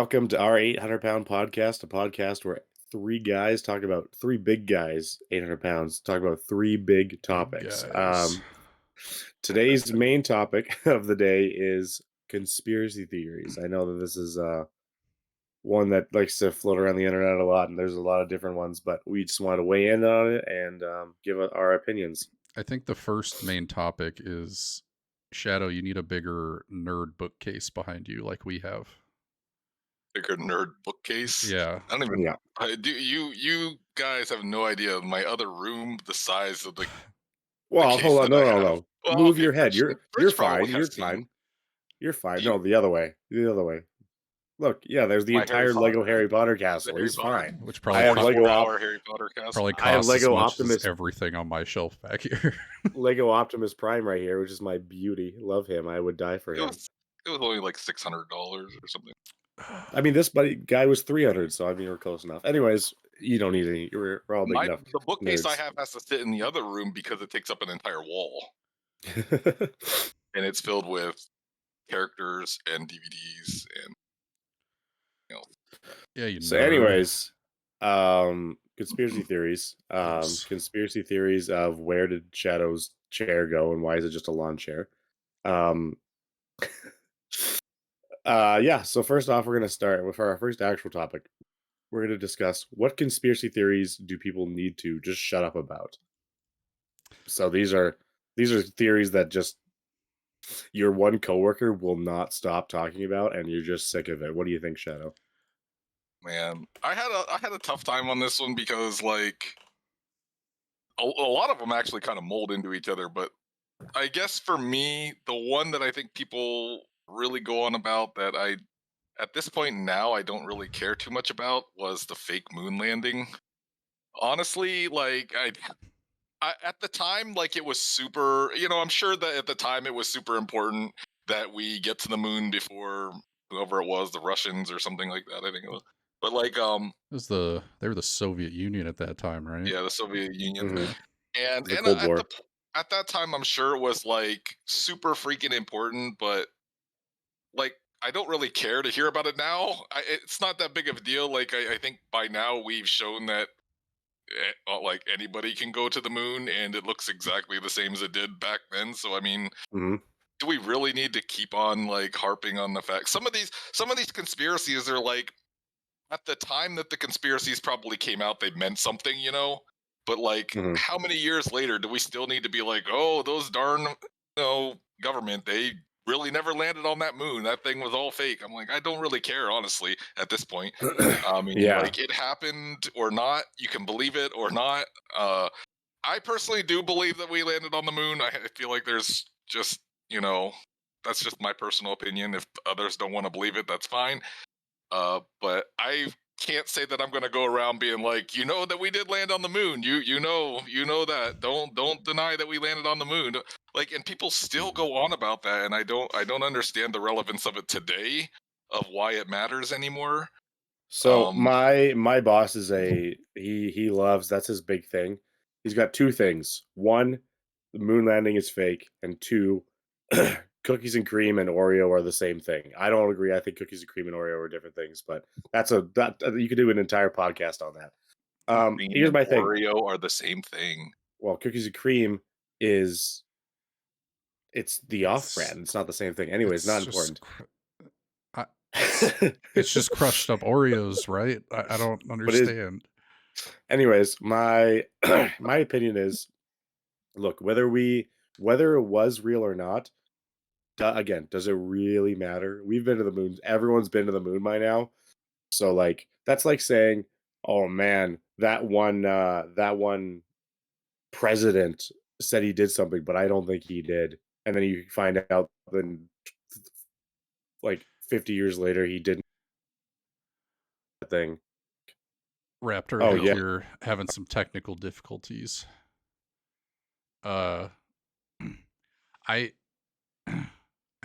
welcome to our 800-pound podcast, a podcast where three big guys, 800 pounds, talk about three big Big topics. guys. Today's main topic of the day is conspiracy theories. I know that this is one that likes to float around the internet a lot, and there's a lot of different ones, but we just want to weigh in on it and give our opinions. I think the first main topic is, Shadow, you need a bigger nerd bookcase behind you like we have. Bigger nerd bookcase? Yeah. I don't even. Yeah. You guys have no idea. My other room, the size of the. Well, case hold on. that I No. have. Well, Move okay, your head. Rich You're probably fine. has You're seen fine. You're fine. You- No, the other way. The other way. Look, yeah, there's the My entire Harry Lego Potter- Harry Potter the castle. Harry He's Potter. fine. Which I probably have costs, Lego Lego Harry Potter castle. probably I have costs Lego as much Optimus. as everything on my shelf back here. Lego Optimus Prime right here, which is my beauty. Love him. I would die for It him. was only like $600 or something. I mean, this guy was 300, so I mean, we're close enough. Anyways, you don't need any. We're all big enough. The bookcase I nerds. have has to sit in the other room because it takes up an entire wall, and it's filled with characters and DVDs and. Yeah, you know. So, anyways, conspiracy theories. Yes. Conspiracy theories of where did Shadow's chair go and why is it just a lawn chair? Yeah. So first off, we're gonna start with our first actual topic. We're gonna discuss what conspiracy theories do people need to just shut up about. So these are theories that just your one coworker will not stop talking about, and you're just sick of it. What do you think, Shadow? Man, I had a tough time on this one because like a lot of them actually kind of mold into each other, but I guess for me, the one that I think people really go on about that at this point now I don't really care too much about was the fake moon landing. Honestly, like I at the time, like it was super, I'm sure that at the time it was super important that we get to the moon before whoever it was, the Russians or something like that, I think it was. But like They were the Soviet Union at that time, right? yeah, the Soviet Union. Mhm. And The Cold War. at that time, I'm sure it was like super freaking important, but like I don't really care to hear about it now. It's not that big of a deal. Like I think by now we've shown that like anybody can go to the moon, and it looks exactly the same as it did back then. So I mean, Mhm. do we really need to keep on like harping on the fact some of these conspiracies are like at the time that the conspiracies probably came out, they meant something, But like, Mhm. how many years later do we still need to be like, oh, those darn, government, they really never landed on that moon. That thing was all fake. I'm like, I don't really care, honestly, at this point. I mean, Yeah. like, it happened or not. You can believe it or not. I personally do believe that we landed on the moon. I feel like there's just, that's just my personal opinion. If others don't want to believe it, that's fine. But I can't say that I'm going to go around being like, that we did land on the moon. You know that. Don't deny that we landed on the moon. Like, and people still go on about that, and I don't understand the relevance of it today, of why it matters anymore. So my boss is he loves, that's his big thing. He's got two things. One, the moon landing is fake, and two, cookies and cream and Oreo are the same thing. I don't agree. I think cookies and cream and Oreo are different things, but you could do an entire podcast on that. Cream Here's and my thing. Oreo are the same thing. Well, cookies and cream it's the off brand. It's not the same thing. Anyways, not important. It's just crushed up Oreos, right? I don't understand. Anyways, my my opinion is, look, whether it was real or not, again, does it really matter? We've been to the moon. Everyone's been to the moon by now. So like that's like saying, oh man, that one president said he did something, but I don't think he did. And then you find out then like 50 years later he didn't thing. Raptor, I think you're having some technical difficulties. I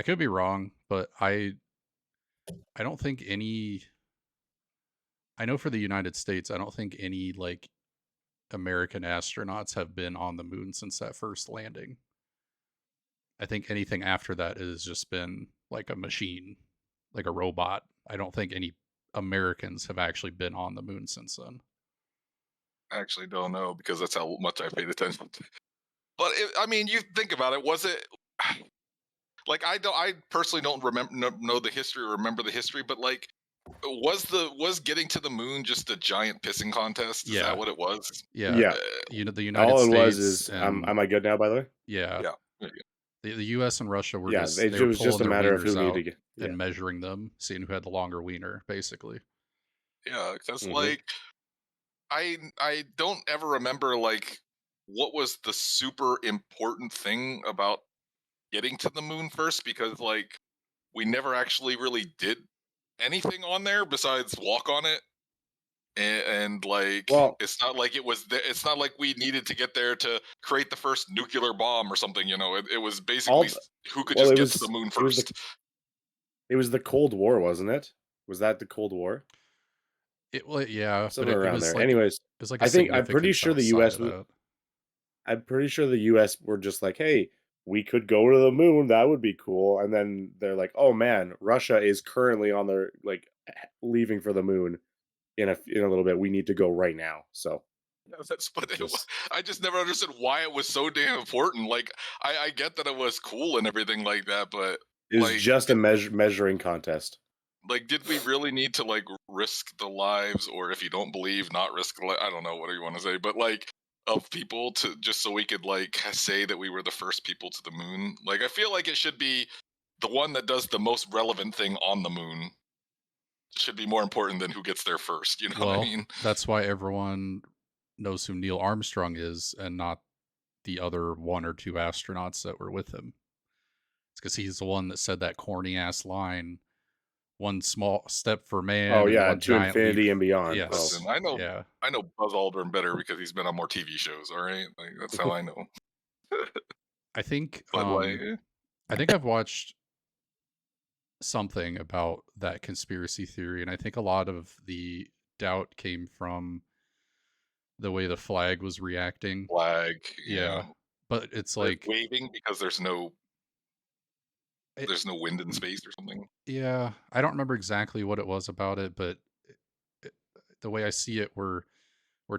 could be wrong, but I don't think I know for the United States, I don't think any like American astronauts have been on the moon since that first landing. I think anything after that has just been like a machine, like a robot. I don't think any Americans have actually been on the moon since then? I actually don't know because that's how much I paid attention to. But I mean, you think about it. Was it like I don't? I personally don't remember know the history or remember the history. But like, was getting to the moon just a giant pissing contest? Is Yeah. that what it was? Yeah, Yeah. the United All it was States is, and am I good now, by the way? yeah, Yeah. There you the U.S. and Russia were Yeah, just they it were was just pulling a their matter of who wieners needed to out get. Yeah. and measuring them, seeing who had the longer wiener, basically. go. Yeah, because Mhm. like I don't ever remember like what was the super important thing about getting to the moon first because like we never actually really did anything on there besides walk on it. And like Well, it's not like it's not like we needed to get there to create the first nuclear bomb or something, you know. It was basically all the, who could well, just get to the moon it was first. the Cold War, wasn't it? Was that the Cold War? Yeah, but Somewhere it around was there. like Anyways, a I'm pretty significance sure the outside US of was. that. I'm pretty sure the US were just like, hey, we could go to the moon. That would be cool. And then they're like, oh man, Russia is currently on their like leaving for the moon in a little bit. We need to go right now. So Yeah, that's but just I just never understood why it was so damn important. Like I get that it was cool and everything like that, but it was like just a measuring contest. did we really need to like risk the lives, or if you don't believe, not risk I don't know what do you want to say, but like of people to just so we could like say that we were the first people to the moon? Like I feel like it should be the one that does the most relevant thing on the moon should be more important than who gets there first. You know what I Well, mean? that's why everyone knows who Neil Armstrong is and not the other one or two astronauts that were with him. It's because he's the one that said that corny ass line, one small step for Oh man and yeah, one to giant leap. infinity and beyond. Oh, Yes. Listen, Yeah. I know Buzz Aldrin better because he's been on more TV shows. All right, like that's how I know. I think But like, I've watched something about that conspiracy theory, and I think a lot of the doubt came from the way the flag was reacting. flag, Yeah. But it's it's like waving because it, there's no wind in space or something. yeah, I don't remember exactly what it was about it, but it, the way I see it, we're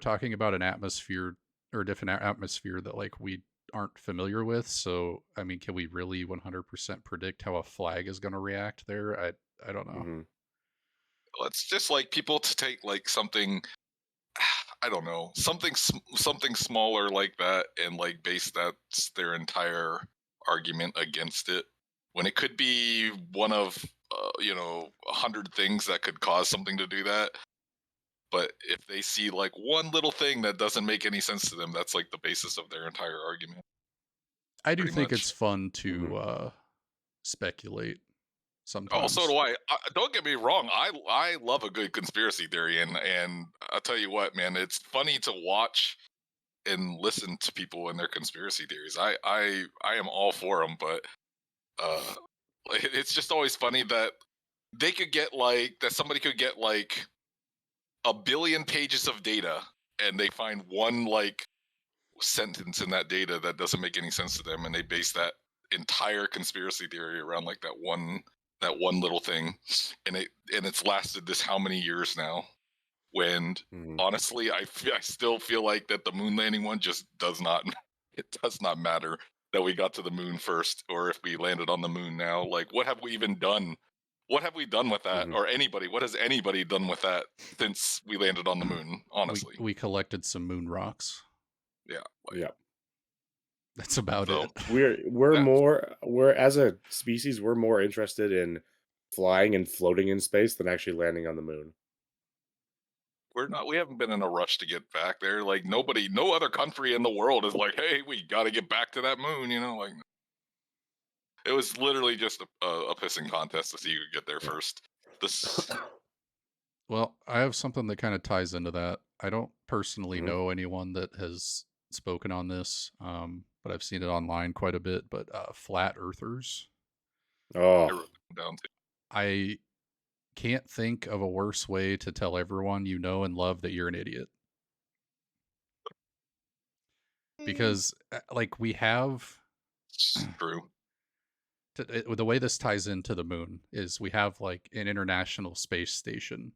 talking about an atmosphere or a different atmosphere that like we aren't familiar with. So, I mean, can we really 100% predict how a flag is going to react there? I don't know. mhm. Well, it's just like people to take like something, I don't know, something smaller like that and like base that's their entire argument against it when it could be one of 100 things that could cause something to do that. But if they see like one little thing that doesn't make any sense to them, that's like the basis of their entire argument, I do pretty think much. it's fun to Mhm. Speculate Oh, so sometimes. do I. Don't get me wrong. I love a good conspiracy theory, and I'll tell you what, man, it's funny to watch and listen to people and their conspiracy theories. I am all for them, but uh, it's just always funny that they could get like that. Somebody could get like a billion pages of data, and they find one like sentence in that data that doesn't make any sense to them, and they base that entire conspiracy theory around like that one little thing, and it's lasted this how many years now, when Mhm. honestly I still feel like that the moon landing one just does not it does not matter that we got to the moon first or if we landed on the moon now. Like what have we even done? What have we done with that? Mhm. Or anybody? What has anybody done with that since we landed on the moon? Honestly. We collected some moon rocks. Yeah. Like, Yeah. That's about so it. that We're as a species, we're more interested in flying and floating in space than actually landing on the moon. we haven't been in a rush to get back there. Like nobody, no other country in the world is like, hey, we got to get back to that moon. You know, like it was literally just a pissing contest to see who could get there Yeah. first. This Well, I have something that kind of ties into that. I don't personally Mhm. know anyone that has spoken on this, but I've seen it online quite a bit. But flat earthers, I Oh, wrote down to. I can't think of a worse way to tell everyone you know and love that you're an idiot. Because, like, we have It's true. the way this ties into the moon is we have like an international space station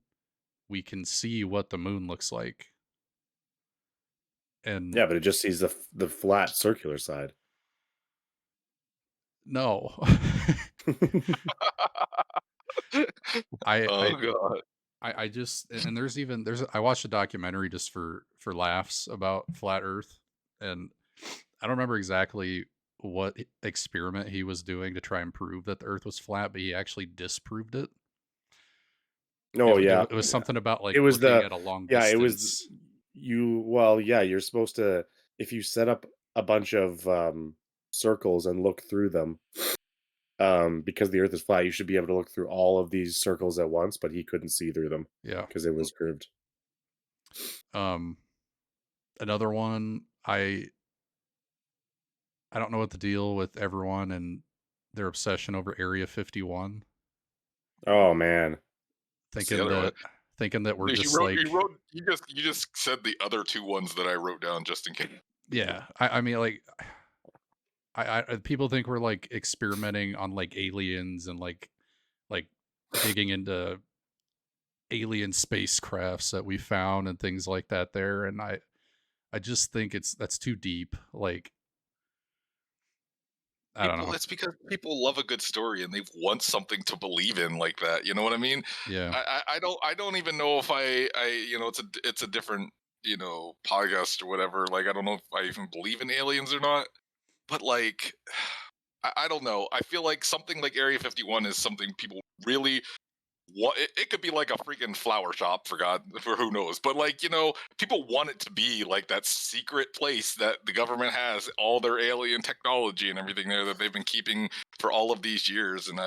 we can see what the moon looks like. And Yeah, but it just sees the flat circular side. no, I Oh god. I just and there's I watched a documentary just for laughs about flat Earth, and I don't remember exactly what experiment he was doing to try and prove that the Earth was flat, but he actually disproved it. Oh yeah, It was something about like it was looking the at a long yeah, it was distance. yeah, you're supposed to, if you set up a bunch of circles and look through them, because the Earth is flat, you should be able to look through all of these circles at once, but he couldn't see through them Yeah. because it was curved. Another one, I don't know what the deal with everyone and their obsession over Area 51, Oh man, It's the thinking other one. that we're Dude, just like, you just said the other two ones that I wrote down just in case. yeah. I mean, like, people think we're like experimenting on like aliens and like digging into alien spacecrafts that we found and things like that there, and I just think that's too deep. Like, I don't know. It's because people love a good story and they want something to believe in like that. You know what I mean? Yeah. I don't even know if it's a different podcast or whatever. Like I don't know if I even believe in aliens or not. But like I don't know. I feel like something like Area 51 is something people really want. It could be like a freaking flower shop for who knows. But like people want it to be like that secret place that the government has all their alien technology and everything there that they've been keeping for all of these years. And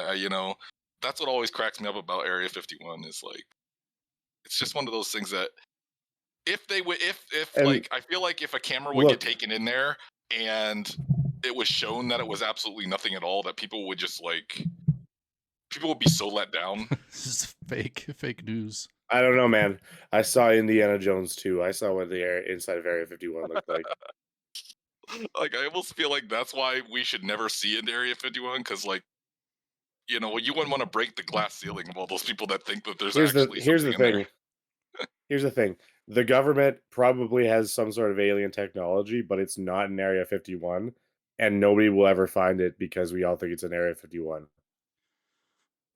that's what always cracks me up about Area 51 is like it's just one of those things that if they would if and like I feel like if a camera would get look, taken in there and it was shown that it was absolutely nothing at all, that people would just like people would be so let down. This is fake news. I don't know, man. I saw Indiana Jones too. I saw what the inside of Area 51 looked like. Like I almost feel like that's why we should never see into Area 51 because like you wouldn't want to break the glass ceiling of all those people that think that there's actually Here's the something in there. thing. Here's the thing. The government probably has some sort of alien technology, but it's not in Area 51, and nobody will ever find it because we all think it's in Area 51.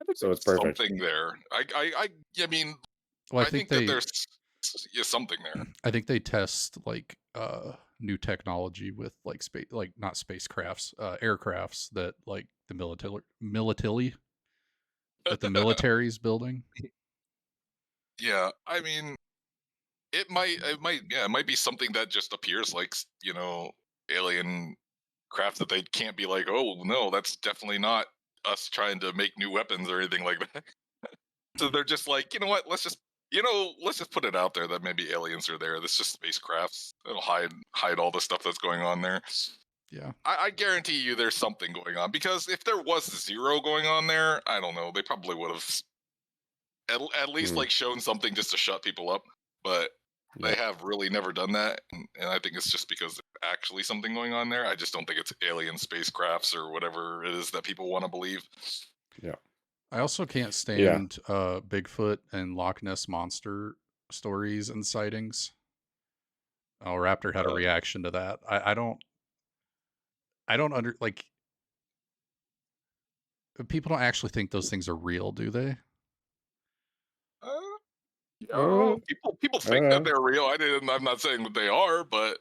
I think So it's there's perfect. something there. I mean, Well, I think that there's something there. I think they test like new technology with like space, like not spacecrafts, aircrafts that like the military that the military's building. Yeah, I mean, it might be something that just appears like alien craft that they can't be like, oh no, that's definitely not us trying to make new weapons or anything like that. So they're just like, you know what, let's just put it out there that maybe aliens are there. This is just spacecrafts. It'll hide all the stuff that's going on there. Yeah. I guarantee you there's something going on because if there was zero going on there, I don't know, they probably would have at least like shown something just to shut people up. But they have really never done that, and I think it's just because there's actually something going on there. I just don't think it's alien spacecrafts or whatever it is that people want to believe. Yeah. I also can't stand Bigfoot and Loch Ness monster stories and sightings. Oh, Raptor had a reaction to that. I don't like, people don't actually think those things are real, do they? People think that they're real. I'm not saying that they are, but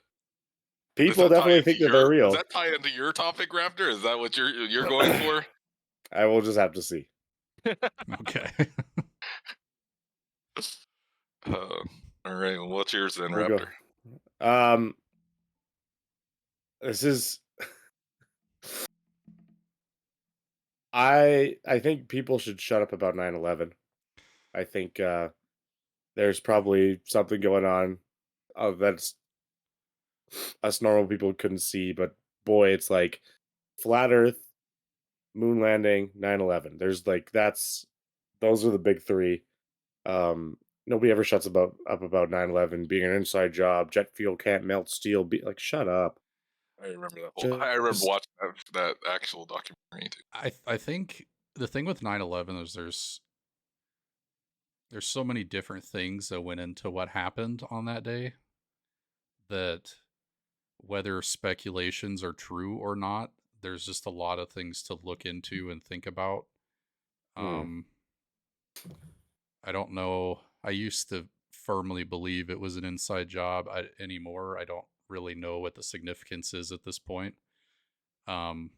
people definitely think that they're real. Does that tie into your topic, Raptor? Is that what you're going for? I will just have to see. Okay. All right. Well, what's yours then, We'll Raptor? go. This is. I think people should shut up about 9/11. I think there's probably something going on that's us normal people couldn't see, but boy, it's like flat Earth, moon landing, 9/11. There's like those are the big three. Nobody ever shuts up about 9/11 being an inside job. Jet fuel can't melt steel. Be like, shut up. I remember that I remember Just watching that actual documentary too. I think the thing with 9/11 is there's so many different things that went into what happened on that day that whether speculations are true or not, there's just a lot of things to look into and think about. Hmm. Um, I don't know. I used to firmly believe it was an inside job. Anymore, I don't really know what the significance is at this point. Um,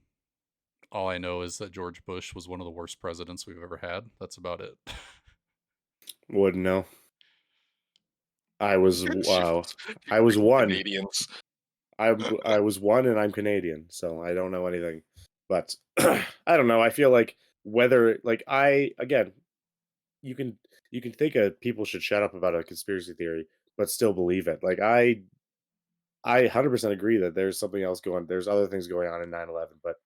all I know is that George Bush was one of the worst presidents we've ever had. That's about it. Wouldn't know. I was wow. You I was freaking one. Canadians. I was one, and I'm Canadian, so I don't know anything. But I don't know. I feel like whether like I again, you can you can think people should shut up about a conspiracy theory, but still believe it. Like I 100% agree that there's something else going. There's other things going on in 9/11, but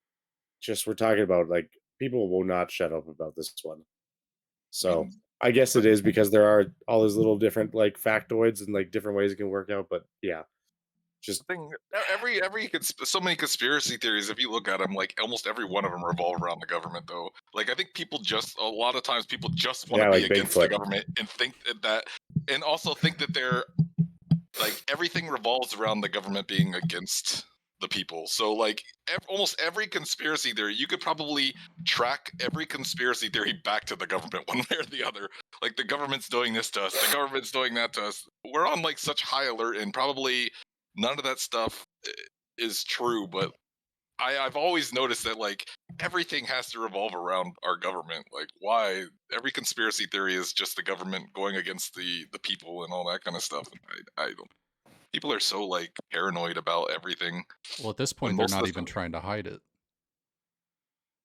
just we're talking about like people will not shut up about this one. I So mean, I guess but it is because there are all those little different like factoids and like different ways it can work out. But yeah, just the thing, so many conspiracy theories. If you look at them, like almost every one of them revolve around the government, though. Like I think people just a lot of times people just want to yeah, be like against the Bigfoot. government and think that, and also think that they're like everything revolves around the government being against the people. So like almost every conspiracy theory, you could probably track every conspiracy theory back to the government one way or the other. Like the government's doing this to us, the government's doing that to us. We're on like such high alert, and probably none of that stuff is true. But I've always noticed that like everything has to revolve around our government. Like why every conspiracy theory is just the government going against the people and all that kind of stuff. And I don't. People are so like paranoid about everything Well, at this when point, they're most of not the even stuff trying to hide it.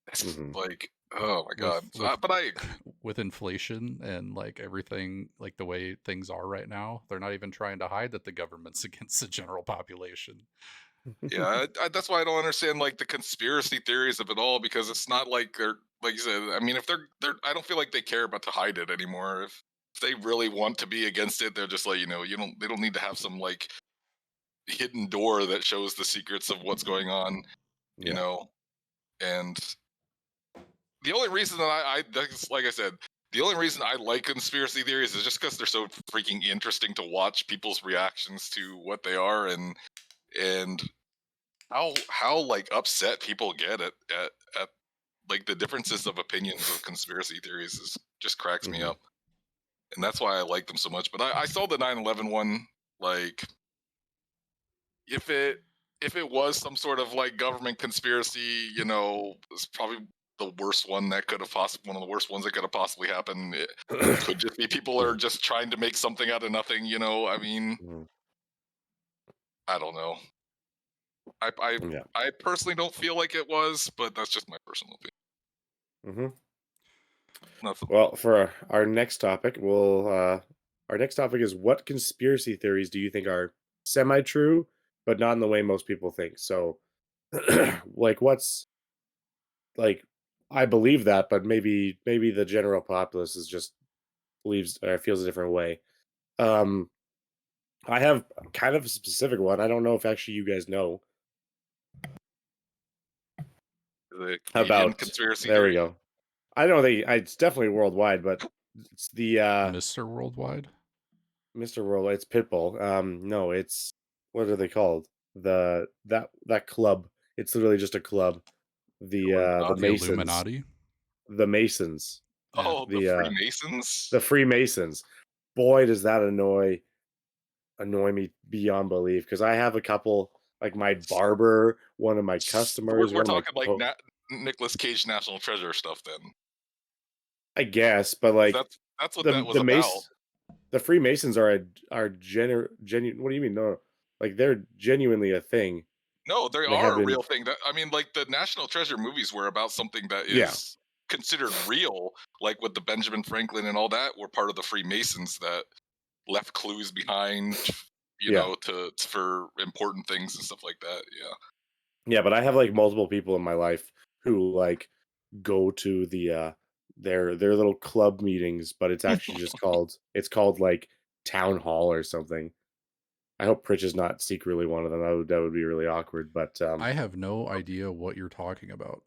it's Hmm. like oh my god. With But I agree. with inflation and like everything, like the way things are right now, they're not even trying to hide that the government's against the general population. Yeah, that's why I don't understand like the conspiracy theories of it all because it's not like they're like you said. I mean, if they're I don't feel like they care about to hide it anymore. If they really want to be against it, they'll just let you know. They don't need to have some like hidden door that shows the secrets of what's going on. You Yeah. know, and the only reason that that's like I said, the only reason I like conspiracy theories is just because they're so freaking interesting to watch people's reactions to what they are and how like upset people get at like the differences of opinions of conspiracy theories is just cracks me Hmm. up, and that's why I like them so much. But I saw the 9/11 one. Like if it was some sort of like government conspiracy, it's probably the worst one that could have possibly one of the worst ones that could have possibly happened. It could just be people are just trying to make something out of nothing. I mean, I don't know. I I Yeah. I personally don't feel like it was, but that's just my personal Hmm. opinion. Nothing. Well, for our next topic, our next topic is what conspiracy theories do you think are semi-true, but not in the way most people think? So, like, what's like, I believe that, but maybe the general populace is just believes or feels a different way. Um, I have kind of a specific one. I don't know if actually you guys know The Canadian about. conspiracy There we theory. go. I don't think it's definitely worldwide, but it's the Mr. Worldwide? Mr. Worldwide. It's Pitbull. No, it's what are they called? That club. It's literally just a club. The Illuminati. The Masons. Illuminati? The Masons. Yeah. Oh, the The Freemasons. the Freemasons. Boy, does that annoy me beyond belief because I have a couple like my barber, one of my We're, customers, we're one of my talking like Nicholas Cage National Treasure stuff then. I guess, but 'Cause like that's what that the was the about. Mace the Freemasons are genuine. What do you mean? No, like they're genuinely a thing. No, they They have are a been. real thing. That I mean, like the National Treasure movies were about something that Yeah, is considered real, like with the Benjamin Franklin and all that were part of the Freemasons that left clues behind, yeah, for important things and stuff like that. Yeah. yeah. But I have like multiple people in my life who like go to their little club meetings, but it's actually just called like town hall or something. I hope Pritch is not secretly one of them. That would be really awkward. But I have no idea what you're talking about.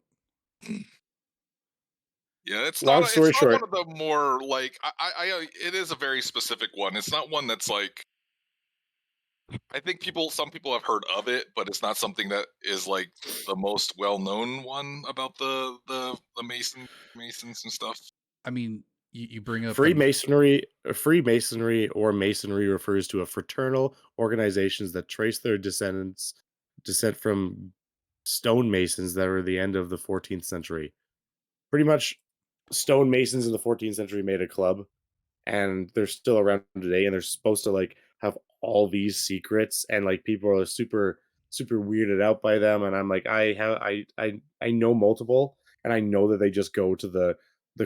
Yeah, it's Long not. story It's not one short, of the more like. It is a very specific one. It's not one that's like. I think some people have heard of it, but it's not something that is like the most well known one about the Masons and stuff. I mean, you bring up an Freemasonry or Masonry refers to a fraternal organizations that trace their descent from stonemasons that were the end of the 14th century. Pretty much, stonemasons in the 14th century made a club, and they're still around today, and they're supposed to like have all these secrets, and like people are super weirded out by them. And I'm like, I know multiple, and I know that they just go to the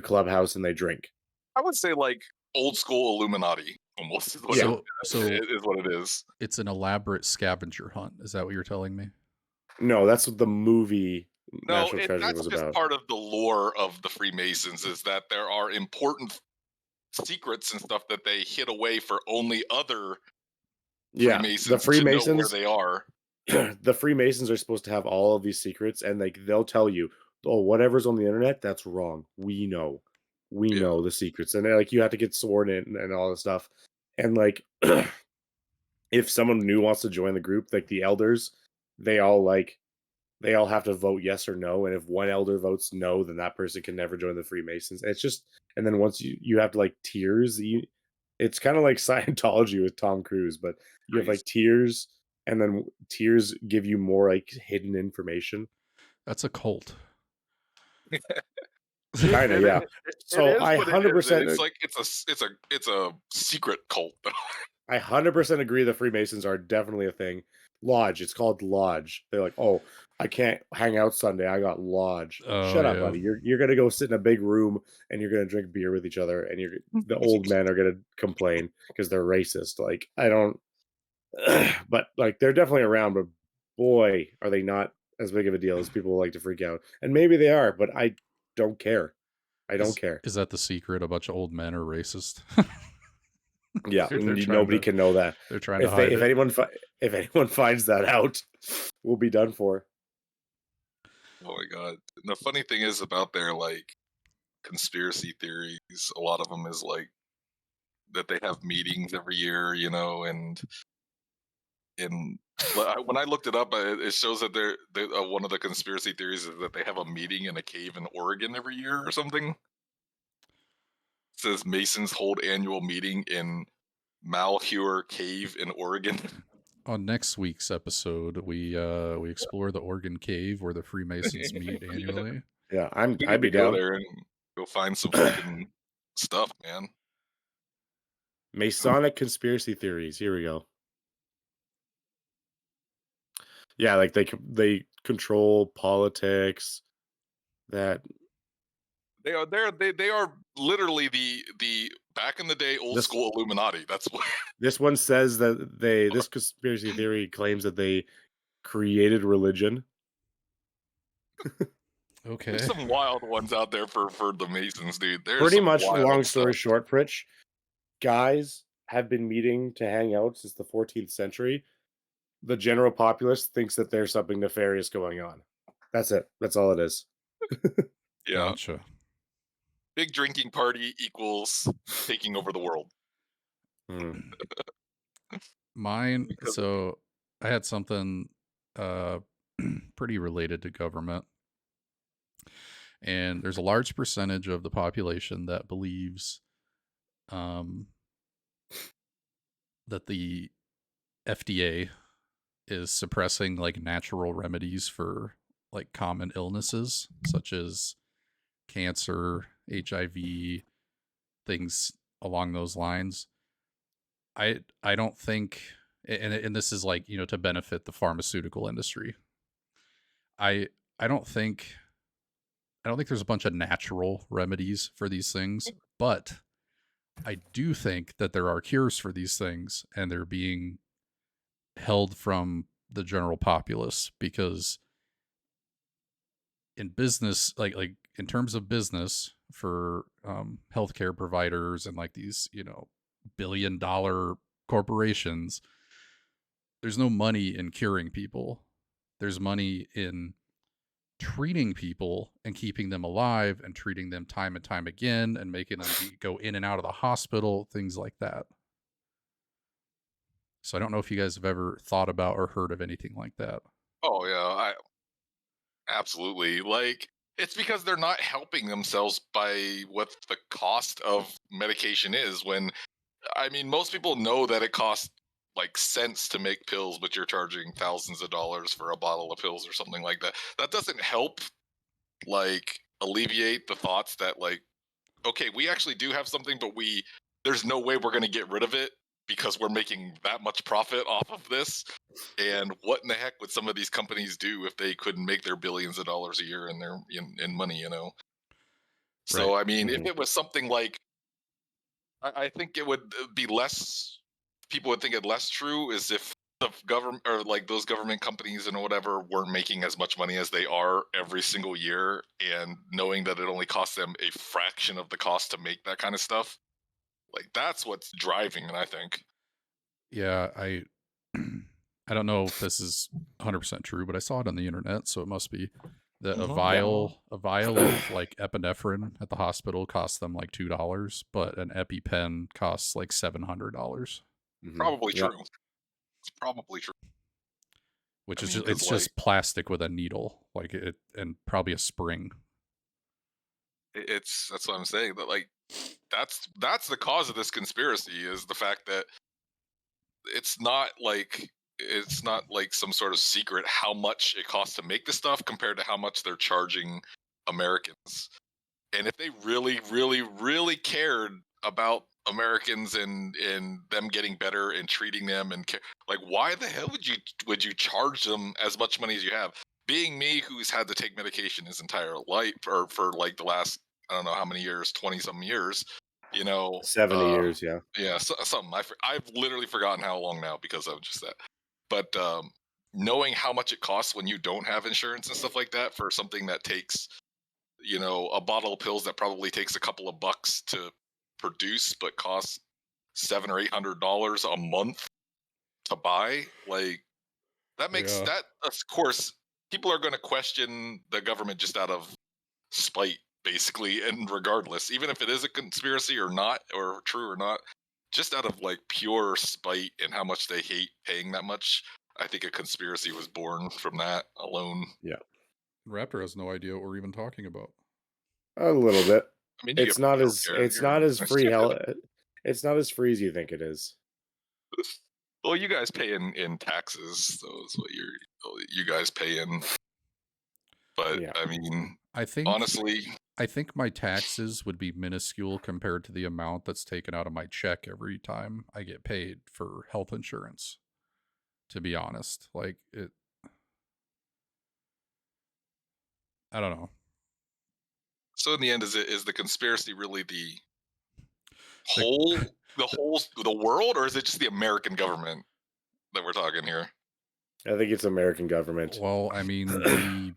clubhouse and they drink. I would say like old school Illuminati almost is what, Yeah. is what it is. it's an elaborate scavenger hunt. Is that what you're telling me? No, that's what the movie No, National Treasure that's was just about. part of the lore of the Freemasons is that there are important secrets and stuff that they hid away for only other Yeah, the Freemasons to know where Freemasons they are. the Freemasons are supposed to have all of these secrets, and like they'll tell you, "Oh, whatever's on the internet, that's wrong. We Yeah. know the secrets," and they're like, you have to get sworn in and all this stuff. And like, if someone new wants to join the group, like the elders, they all like they all have to vote yes or no. And if one elder votes no, then that person can never join the Freemasons. It's just, and then once you have to like tiers. It's kind of like Scientology with Tom Cruise, but you have Crazy. like tiers, and then tiers give you more like hidden information. That's a cult. Kind of, yeah. So It is I what it is. 100% It's like it's a secret cult though. I 100% agree the Freemasons are definitely a thing. Lodge, it's called Lodge. They're like, "Oh, I can't hang out Sunday. I got Lodge." Oh, Shut up, yeah. buddy. You're going to go sit in a big room and you're going to drink beer with each other, and the old men are going to complain because they're racist. Like, I don't but like they're definitely around, but boy, are they not as big of a deal as people like to freak out. And maybe they are, but I don't care. I don't care. Is that the secret? A bunch of old men are racist. Yeah, They're nobody can know that. They're trying to hide If it. if anyone finds that out, we'll be done for. Oh my god. And the funny thing is about their like conspiracy theories, a lot of them is like that they have meetings every year, you know, and when I looked it up, it shows that one of the conspiracy theories is that they have a meeting in a cave in Oregon every year or something. It says Masons hold annual meeting in Malheur Cave in Oregon. On next week's episode, we explore the Oregon Cave where the Freemasons meet annually. Yeah, We I'd need be to go down. there and go find some freaking stuff, man. Masonic conspiracy theories. Here we go. Yeah, like they control politics. That They are literally the back in the day old This- school Illuminati. That's what. this one says that this conspiracy theory claims that they created religion. Okay. There's some wild ones out there for the Masons, dude. There's Pretty some much, wild long story stuff. short, Pritch, guys have been meeting to hang out since the 14th century. The general populace thinks that there's something nefarious going on. That's it. That's all it is. Yeah, Gotcha. big drinking party equals taking over the world. Hmm. Mine. Because- So I had something pretty related to government. And there's a large percentage of the population that believes that the FDA is suppressing like natural remedies for like common illnesses such as cancer, HIV, things along those lines. I don't think, and this is like, you know, to benefit the pharmaceutical industry. I don't think there's a bunch of natural remedies for these things, but I do think that there are cures for these things, and they're being held from the general populace because in business, like in terms of business for healthcare providers and like these, you know, billion-dollar corporations, there's no money in curing people. There's money in treating people and keeping them alive and treating them time and time again and making them go in and out of the hospital, things like that. So I don't know if you guys have ever thought about or heard of anything like that. Oh yeah, absolutely. Like, it's because they're not helping themselves by what the cost of medication is. When, I mean, most people know that it costs like cents to make pills, but you're charging thousands of dollars for a bottle of pills or something like that. That doesn't help, like, alleviate the thoughts that, like, okay, we actually do have something, but there's no way we're going to get rid of it because we're making that much profit off of this. And what in the heck would some of these companies do if they couldn't make their billions of dollars a year in their in money, you know? So Right. I mean, if Mhm. it was something like, I think it would be less. People would think it less true is if the government or like those government companies and whatever weren't making as much money as they are every single year, and knowing that it only costs them a fraction of the cost to make that kind of stuff. Like, that's what's driving it, I think. Yeah, I don't know if this is 100% true, but I saw it on the internet, so it must be that a Mhm. vial of like epinephrine at the hospital costs them like $2, but an EpiPen costs like $700, Mhm. Probably Yep. true. It's probably true. which I is mean, just, because it's like just plastic with a needle, like it, and probably a spring. it's that's what I'm saying. That, like, that's the cause of this conspiracy, is the fact that it's not like it's not like some sort of secret how much it costs to make the stuff compared to how much they're charging Americans. And if they really, really, really cared about Americans and them getting better and treating them like, why the hell would you charge them as much money as you have? Being me, who's had to take medication his entire life, or for like the last, I don't know how many years, 20 some years, you know, 70 years, yeah. yeah, something. I've literally forgotten how long now because of just that. But knowing how much it costs when you don't have insurance and stuff like that for something that takes, you know, a bottle of pills that probably takes a couple of bucks to produce, but costs $700 or $800 a month to buy, like, that makes Yeah. that, of course, people are going to question the government just out of spite, basically, and regardless, even if it is a conspiracy or not, or true or not, just out of like pure spite and how much they hate paying that much. I think a conspiracy was born from that alone. Yeah. Raptor has no idea what we're even talking about. A little bit. I mean, you get It's not free as healthcare it's here. not as free hell it's not as free as you think it is. Well, you guys pay in taxes, so is what you guys pay in. But Yeah. I mean, I think honestly, I think my taxes would be minuscule compared to the amount that's taken out of my check every time I get paid for health insurance. To be honest, like it, I don't know. so in the end, is the conspiracy really The- the world, or is it just the American government that we're talking here? I think it's American government. Well, I mean,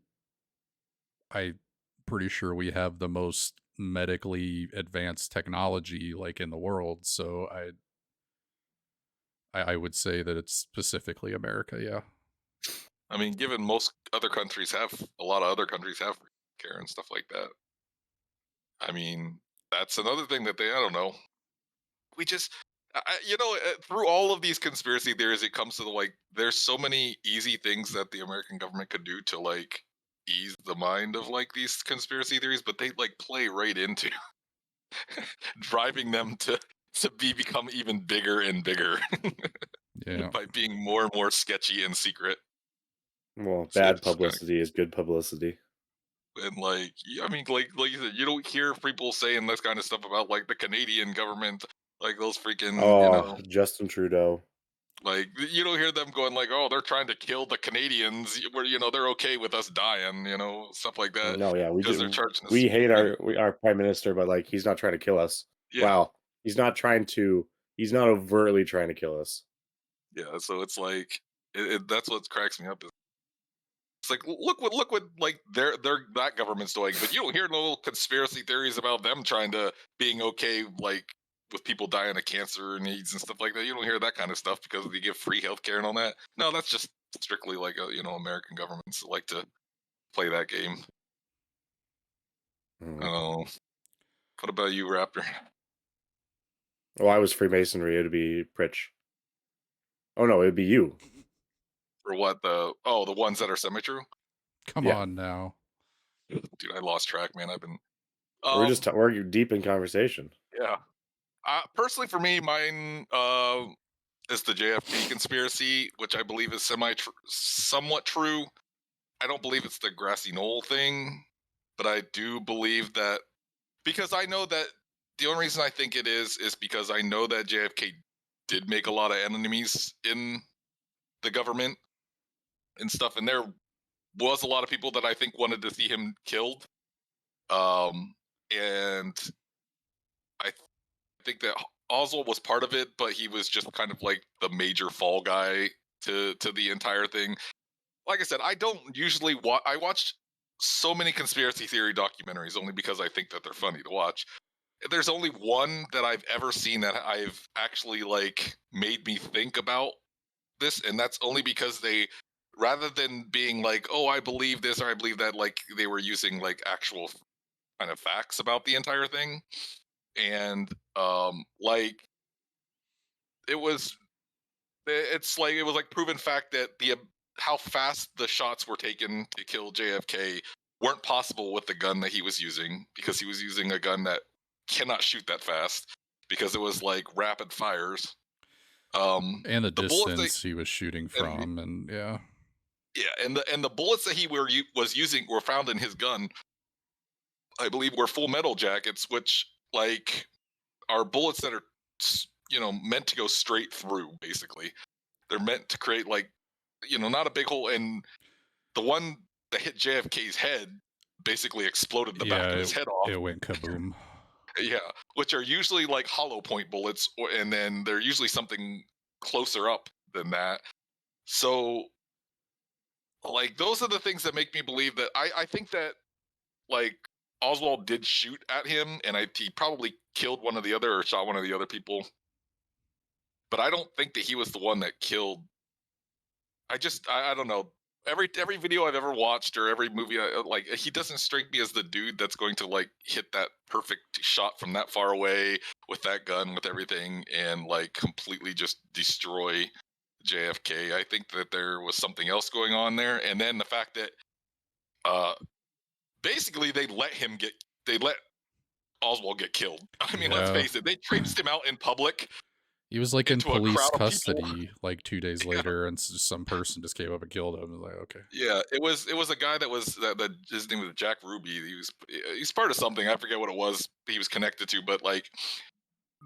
I'm pretty sure we have the most medically advanced technology like in the world, so I would say that it's specifically America. Yeah. I mean, given most other countries have a lot of other countries have care and stuff like that. I mean, that's another thing that I don't know. We just, you know, through all of these conspiracy theories, it comes to the, like, there's so many easy things that the American government could do to like ease the mind of like these conspiracy theories, but they like play right into driving them to become even bigger and bigger Yeah. by being more and more sketchy and secret. Well, So bad it's kind of, publicity is good publicity. and like, I mean, like you said, you don't hear people saying this kind of stuff about like the Canadian government, like those freaking, you Oh, know, Justin Trudeau. like, you don't hear them going like, oh, they're trying to kill the Canadians, where, you know, they're okay with us dying, you know, stuff like that, No, yeah, we because they're do. charging us We hate money. our prime minister, but like he's not trying to kill us. Yeah, Wow, he's not trying to. He's not overtly trying to kill us. yeah. So it's like, that's what cracks me up. It's like, look what like their that government's doing, but you don't hear no conspiracy theories about them trying to being okay, like, with people dying of cancer and AIDS and stuff like that. You don't hear that kind of stuff because they give free healthcare and all that. No, that's just strictly like, you know, American governments like to play that game. Mhm. Oh, what about you, Raptor? Well, I was Freemasonry. It'd be Pritch. Oh no, it'd be you. Or what the ones that are semi-true? Come Yeah. on now. Dude, I lost track, man. I've been We're deep in conversation. yeah. Personally, for me, mine is the JFK conspiracy, which I believe is somewhat true. I don't believe it's the grassy knoll thing, but I do believe that, because I know that the only reason I think it is because I know that JFK did make a lot of enemies in the government and stuff, and there was a lot of people that I think wanted to see him killed. And I think that Oswald was part of it, but he was just kind of like the major fall guy to the entire thing. Like I said, I don't usually watch. I watched so many conspiracy theory documentaries only because I think that they're funny to watch. There's only one that I've ever seen that I've actually like made me think about this, and that's only because they, rather than being like, oh, I believe this or I believe that, like they were using like actual kind of facts about the entire thing. And like it was it's like it was like proven fact that the how fast the shots were taken to kill JFK weren't possible with the gun that he was using, because he was using a gun that cannot shoot that fast, because it was like rapid fires. And the The bullets that distance he was shooting and from, and yeah. yeah, and the bullets that he was using were found in his gun, I believe, were full metal jackets, which like are bullets that are meant to go straight through. Basically, they're meant to create like not a big hole. And the one that hit JFK's head basically exploded the back Yeah, of his head off. it went kaboom. Yeah, which are usually like hollow point bullets, and then they're usually something closer up than that. So, like, those are the things that make me believe that I think that like Oswald did shoot at him, and he probably killed one of the other or shot one of the other people. But I don't think that he was the one that killed. I don't know. Every video I've ever watched or every movie, like, he doesn't strike me as the dude that's going to like hit that perfect shot from that far away with that gun with everything and like completely just destroy JFK. I think that there was something else going on there, and then the fact that uh basically they let Oswald get killed. I mean, let's Yeah. face it, they traipsed him out in public He was like in into a police crowd of people. custody like 2 days Yeah. later, and some person just came up and killed him. I was like, okay. Yeah, it was a guy that was that his name was Jack Ruby. He's part of something. I forget what it was he was connected to, but like,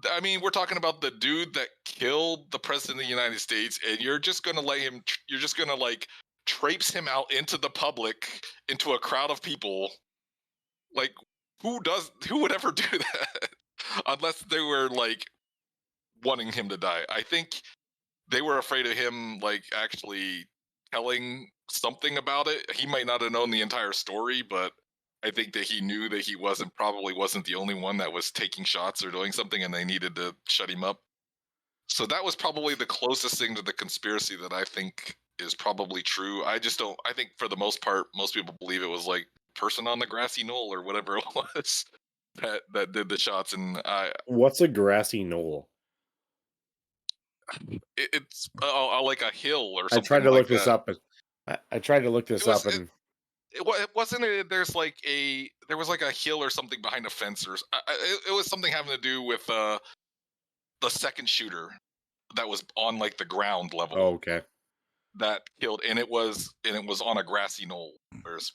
I mean, we're talking about the dude that killed the president of the United States, and you're just gonna let him. You're just gonna like traipse him out into the public, into a crowd of people. Like, who would ever do that? Unless they were like wanting him to die. I think they were afraid of him like actually telling something about it. He might not have known the entire story, but I think that he knew that he probably wasn't the only one that was taking shots or doing something, and they needed to shut him up. So that was probably the closest thing to the conspiracy that I think is probably true. I just don't. I think for the most part, most people believe it was like person on the grassy knoll or whatever it was that did the shots, and What's a grassy knoll? it's like a hill or I tried something to like look this that. up, but I tried to look It this was up, and it wasn't it. There was like a hill or something behind a fence, or it was something having to do with the second shooter that was on like the ground level oh, okay. that killed, and it was on a grassy knoll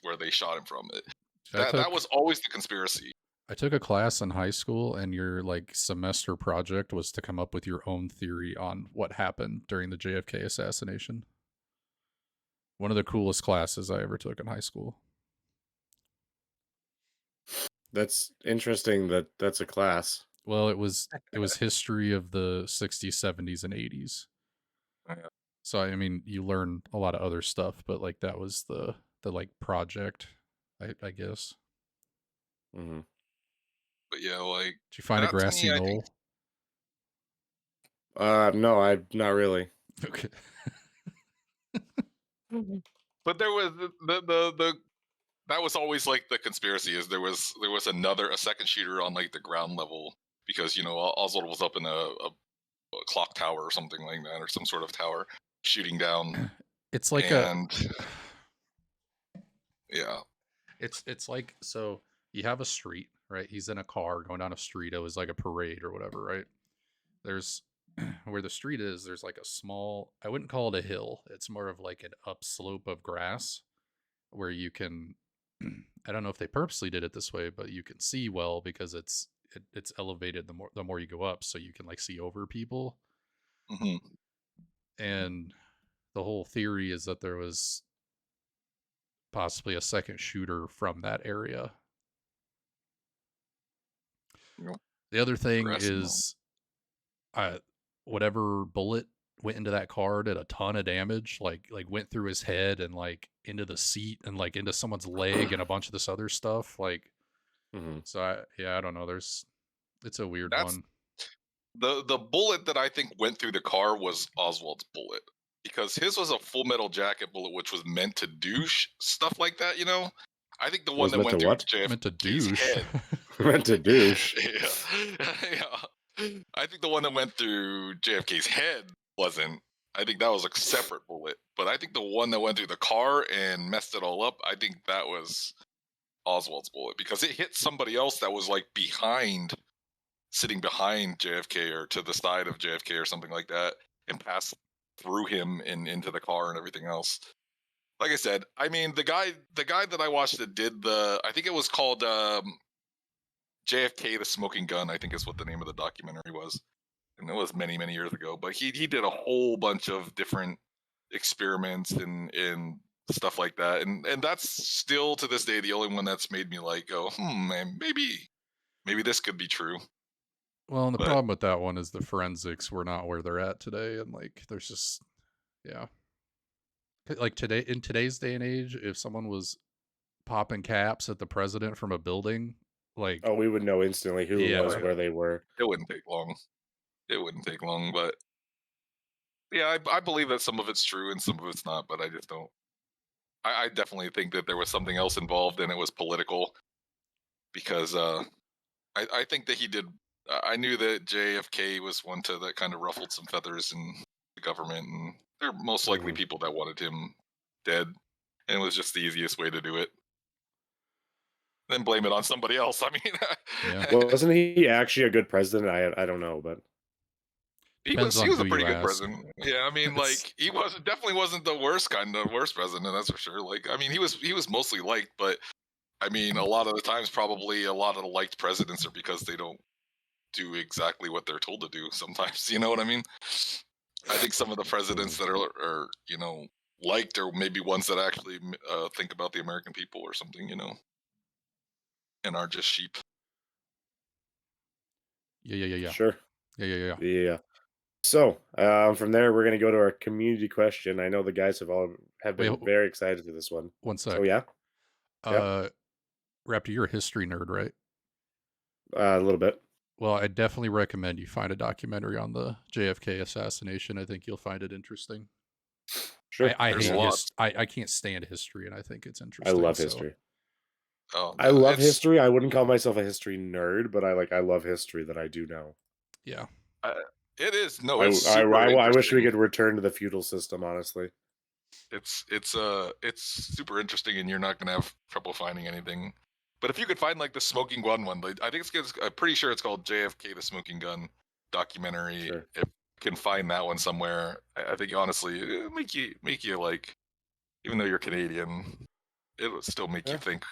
where they shot him from. I That took was always the conspiracy. I took a class in high school, and your like semester project was to come up with your own theory on what happened during the JFK assassination. One of the coolest classes I ever took in high school. That's interesting that that's a class. Well, it was history of the 60s, 70s, and 80s. Yeah. So I mean, you learn a lot of other stuff, but like that was the like project, I guess. Mhm. But yeah, like Did you find a that to grassy me, I think. knoll? No, I not really. Okay. But there was the that was always like the conspiracy is there was a second shooter on like the ground level because Oswald was up in a clock tower or something like that, or some sort of tower shooting down. It's like And yeah, it's like, so you have a street, right? He's in a car going down a street. It was like a parade or whatever, right? There's where the street is, there's like a small, I wouldn't call it a hill. It's more of like an upslope of grass where you can I don't know if they purposely did it this way, but you can see well because it's elevated the more you go up, so you can like see over people. hmm And the whole theory is that there was possibly a second shooter from that area. Yep. The other thing Interesting. is, whatever bullet went into that car did a ton of damage. Like went through his head and like into the seat and like into someone's leg and a bunch of this other stuff. Like, so I don't know. It's a weird That's one. the bullet that I think went through the car was Oswald's bullet, because his was a Full Metal Jacket bullet, which was meant to douche stuff like that. I think the one Was that meant went to through what? JFK's Meant to douche. head. Meant to douche. Yeah. I think the one that went through JFK's head wasn't. I think that was a separate bullet. But I think the one that went through the car and messed it all up, I think that was Oswald's bullet, because it hit somebody else that was like sitting behind JFK or to the side of JFK or something like that, and passed through him and into the car and everything else. Like I said, I mean, the guy that I watched that did I think it was called JFK the Smoking Gun, I think is what the name of the documentary was, and it was many years ago. But he did a whole bunch of different experiments and stuff like that, and that's still to this day the only one that's made me like go, man, maybe this could be true. Well, and the problem with that one is the forensics were not where they're at today, and like there's just, yeah, like in today's day and age, if someone was popping caps at the president from a building, like, oh, we would know instantly who it was, where they were. It wouldn't take long. But yeah, I believe that some of it's true and some of it's not, but I just don't. I definitely think that there was something else involved and it was political, because I think that he did. I knew that JFK was one that kind of ruffled some feathers in the government, and they're most likely people that wanted him dead, and it was just the easiest way to do it. Then blame it on somebody else. I mean, yeah. Well, wasn't he actually a good president? I don't know, but he was a pretty good ask. president. Yeah, I mean, like he definitely wasn't the worst president, that's for sure. Like, I mean, he was mostly liked, but I mean, a lot of the times, probably a lot of the liked presidents are because they don't do exactly what they're told to do sometimes. You know what I mean? I think some of the presidents that are liked are maybe ones that actually think about the American people or something, and aren't just sheep. Yeah. Sure. Yeah. So from there, we're gonna go to our community question. I know the guys have been very excited for this one. One sec. So yeah. Raptor, you're a history nerd, right? A little bit. Well, I definitely recommend you find a documentary on the JFK assassination. I think you'll find it interesting. Sure. I can't stand history, and I think it's interesting. I love history. Oh, I love history. I wouldn't call myself a history nerd, but I love history that I do know. Yeah. It is. No, I wish we could return to the feudal system, honestly. It's super interesting, and you're not gonna have trouble finding anything. But if you could find like the Smoking Gun one, I think I'm pretty sure it's called JFK the Smoking Gun documentary. Sure. If you can find that one somewhere, I think honestly it'll make you like, even though you're Canadian, it would still make you think,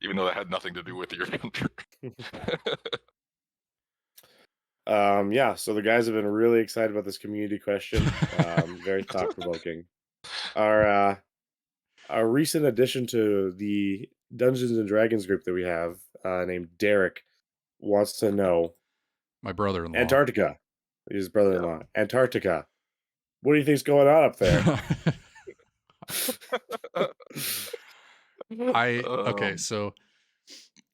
even though that had nothing to do with your country. Yeah, so the guys have been really excited about this community question. Very thought-provoking. Our recent addition to the Dungeons and Dragons group that we have, named Derek, wants to know, my brother-in-law, Antarctica, his brother-in-law, Antarctica. What do you think's going on up there? Okay, so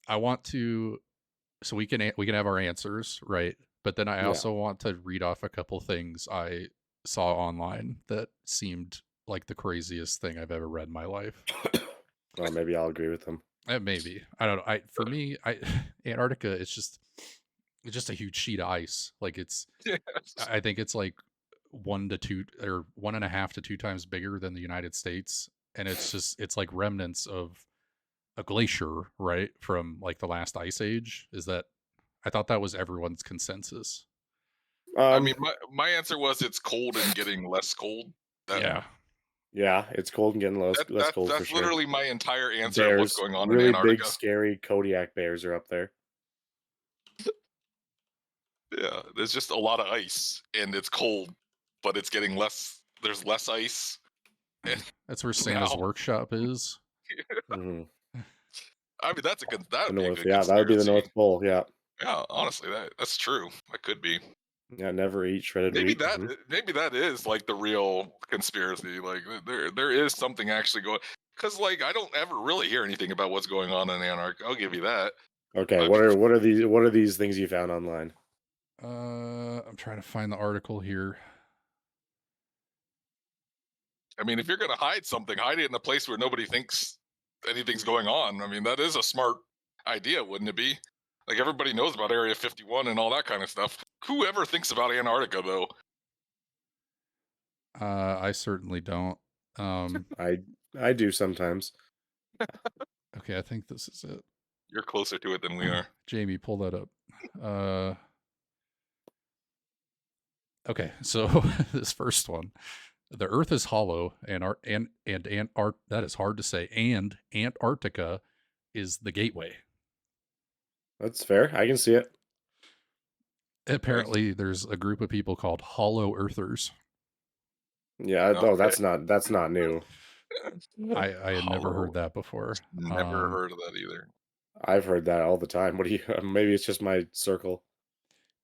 I want to, so we can have our answers, right? But then I also want to read off a couple things I saw online that seemed like the craziest thing I've ever read in my life. Well, maybe I'll agree with them. Maybe. I don't know. For me, Antarctica, it's just a huge sheet of ice. Like Yes. I think it's like 1 to 2 or 1.5 to 2 times bigger than the United States, and it's like remnants of a glacier, right, from like the last ice age. I thought that was everyone's consensus. I mean, my answer was it's cold and getting less cold. Yeah. Yeah, it's cold and getting less cold for That's sure. literally my entire answer of what's Bears, going on in really big, Antarctica. scary Kodiak bears are up there. Yeah, there's just a lot of ice and it's cold, but it's getting less. There's less ice. That's where Santa's Now. workshop is. Mhm. I mean, that'd The be a North, good yeah, that would be the conspiracy. North Pole. Yeah, Yeah, honestly, that's true. That could be. yeah, never eat shredded Maybe wheat. that Mhm. maybe that is like the real conspiracy. Like there is something actually going. Because like I don't ever really hear anything about what's going on in Antarctica. I'll give you that. Okay, I what mean, are these things you found online? I'm trying to find the article here. I mean, if you're gonna hide something, hide it in a place where nobody thinks anything's going on. I mean, that is a smart idea, wouldn't it be? Like everybody knows about Area 51 and all that kind of stuff. Whoever thinks about Antarctica, though? I certainly don't. I do sometimes. Okay, I think this is it. You're closer to it than we are. Jamie, pull that up. Okay, so this first one. The Earth is hollow, and that is hard to say. And Antarctica is the gateway. That's fair. I can see it. Apparently, there's a group of people called Hollow Earthers. Yeah. Okay. Oh, that's not new. I had never Hollow. heard that before. Never heard of that either. I've heard that all the time. What do you? Maybe it's just my circle.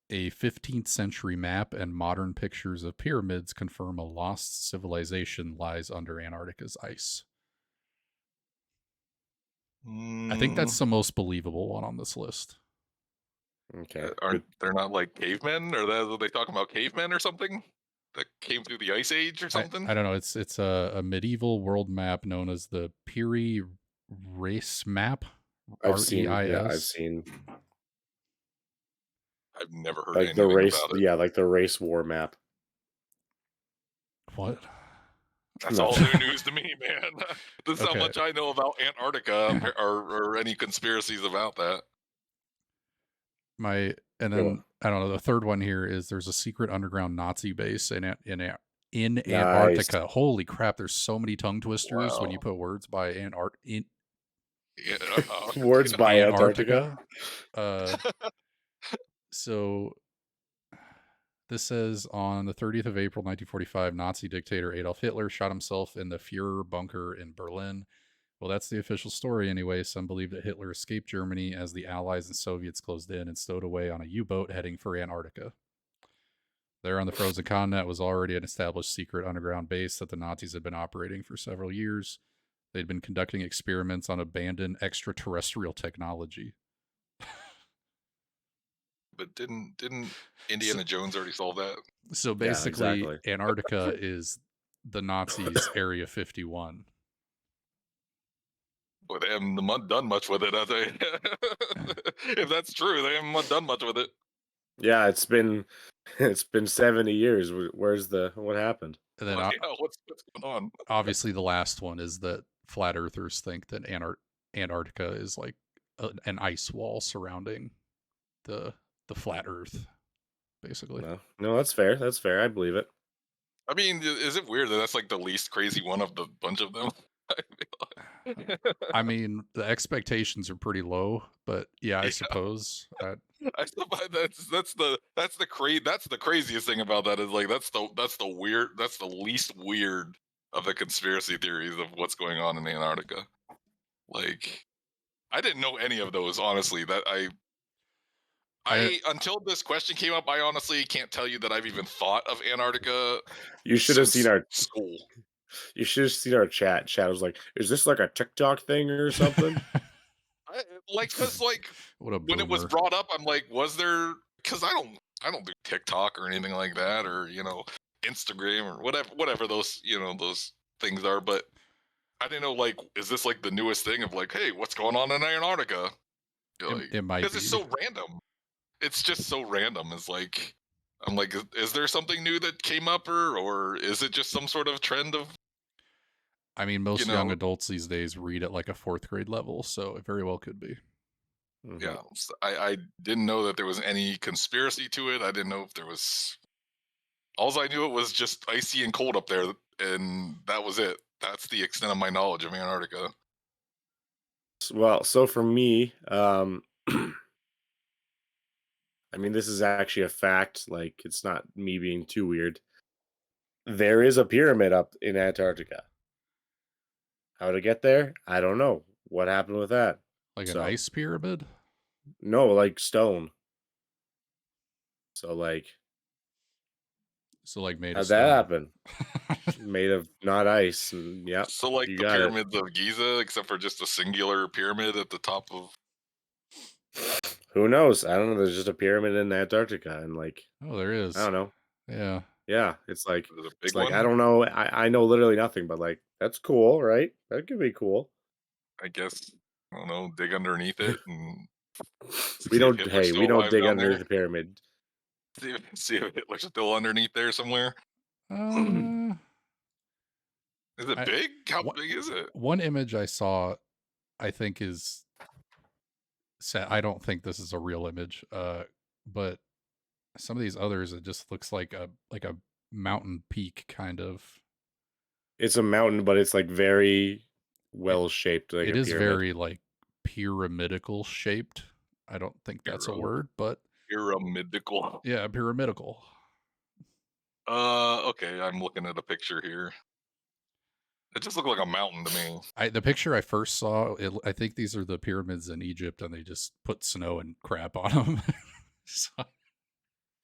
A 15th century map and modern pictures of pyramids confirm a lost civilization lies under Antarctica's ice. I think that's the most believable one on this list. Okay. They're not like cavemen, or are they talking about cavemen or something that came through the ice age or something? I don't know. It's a medieval world map known as the Piri Reis map. I've seen. REIS. Yeah, I've seen. I've never heard Like the anything race. about it. Yeah, like the race war map. What? That's No. all new news to me, man. This is Okay. how much I know about Antarctica or any conspiracies about that. And then I don't know. The third one here is there's a secret underground Nazi base in Antarctica. Nice. Holy crap! There's so many tongue twisters when Wow. you put words by Yeah, Words by Antarctica. So this says on the 30th of April, 1945, Nazi dictator Adolf Hitler shot himself in the Fuhrer bunker in Berlin. Well, that's the official story anyway. Some believe that Hitler escaped Germany as the Allies and Soviets closed in and stowed away on a U-boat heading for Antarctica. There on the frozen continent was already an established secret underground base that the Nazis had been operating for several years. They'd been conducting experiments on abandoned extraterrestrial technology. But didn't Indiana Jones already solve that? So basically, exactly. Antarctica is the Nazis' Area 51. Well, they haven't done much with it, have they? If that's true, they haven't done much with it. Yeah, it's been 70 years. What happened? And then What's going on? obviously the last one is that flat earthers think that Antarctica is like an ice wall surrounding the flat earth, basically. No, that's fair. That's fair. I believe it. I mean, is it weird that that's like the least crazy one of the bunch of them? I mean, the expectations are pretty low, but yeah, I suppose. I suppose that's the craziest thing about that is like that's the least weird of the conspiracy theories of what's going on in Antarctica. Like, I didn't know any of those, honestly. That I until this question came up, I honestly can't tell you that I've even thought of Antarctica. You should have since seen our school. You should have seen our chat. Chat was like, "Is this like a TikTok thing or something?" Because What a when it was boomer. brought up, I'm like, was there? Because I don't do TikTok or anything like that, or Instagram or whatever those those things are. But I didn't know, like, is this like the newest thing of like, hey, what's going on in Antarctica? It might Because it's be. so random. It's just so random. It's like, I'm like, is there something new that came up, or is it just some sort of trend of, I mean, you most young know, adults these days read at like a 4th grade level, so it very well could be. Mhm. yeah. I didn't know that there was any conspiracy to it. I didn't know if there was. All I knew it was just icy and cold up there, and that was it. That's the extent of my knowledge of Antarctica. Well, so for me, I mean, this is actually a fact. Like, it's not me being too weird. There is a pyramid up in Antarctica. How to get there? I don't know. What happened with that? Like an So, ice pyramid? no, like stone. So, like, So like made of how'd that stone. happen? Made of not ice. And, yep, So, like you the got it. pyramids of Giza, except for just a singular pyramid at the top of. Who knows? I don't know. There's just a pyramid in Antarctica, and like, Oh, there I is. don't know. Yeah. Yeah, Is it a it's big like I one? don't know. I know literally nothing, but like that's cool, right? That could be cool. I guess. I don't know. Dig underneath it and We see if don't. Hitler's Hey, we still don't alive dig down underneath there. the pyramid. See if Hitler's still underneath there somewhere. Uh, Is it I big? How one big is it? one image I saw, I think is sad. I don't think this is a real image. But some of these others, it just looks like a mountain peak kind of. It's a mountain, but it's like very It, well shaped, like it a is pyramid. very like pyramidical shaped. I don't think that's a word, but Pyramidical. yeah, pyramidical. Okay. I'm looking at a picture here. It just looked like a mountain to me. The picture I first saw, I think these are the pyramids in Egypt, and they just put snow and crap on them. So,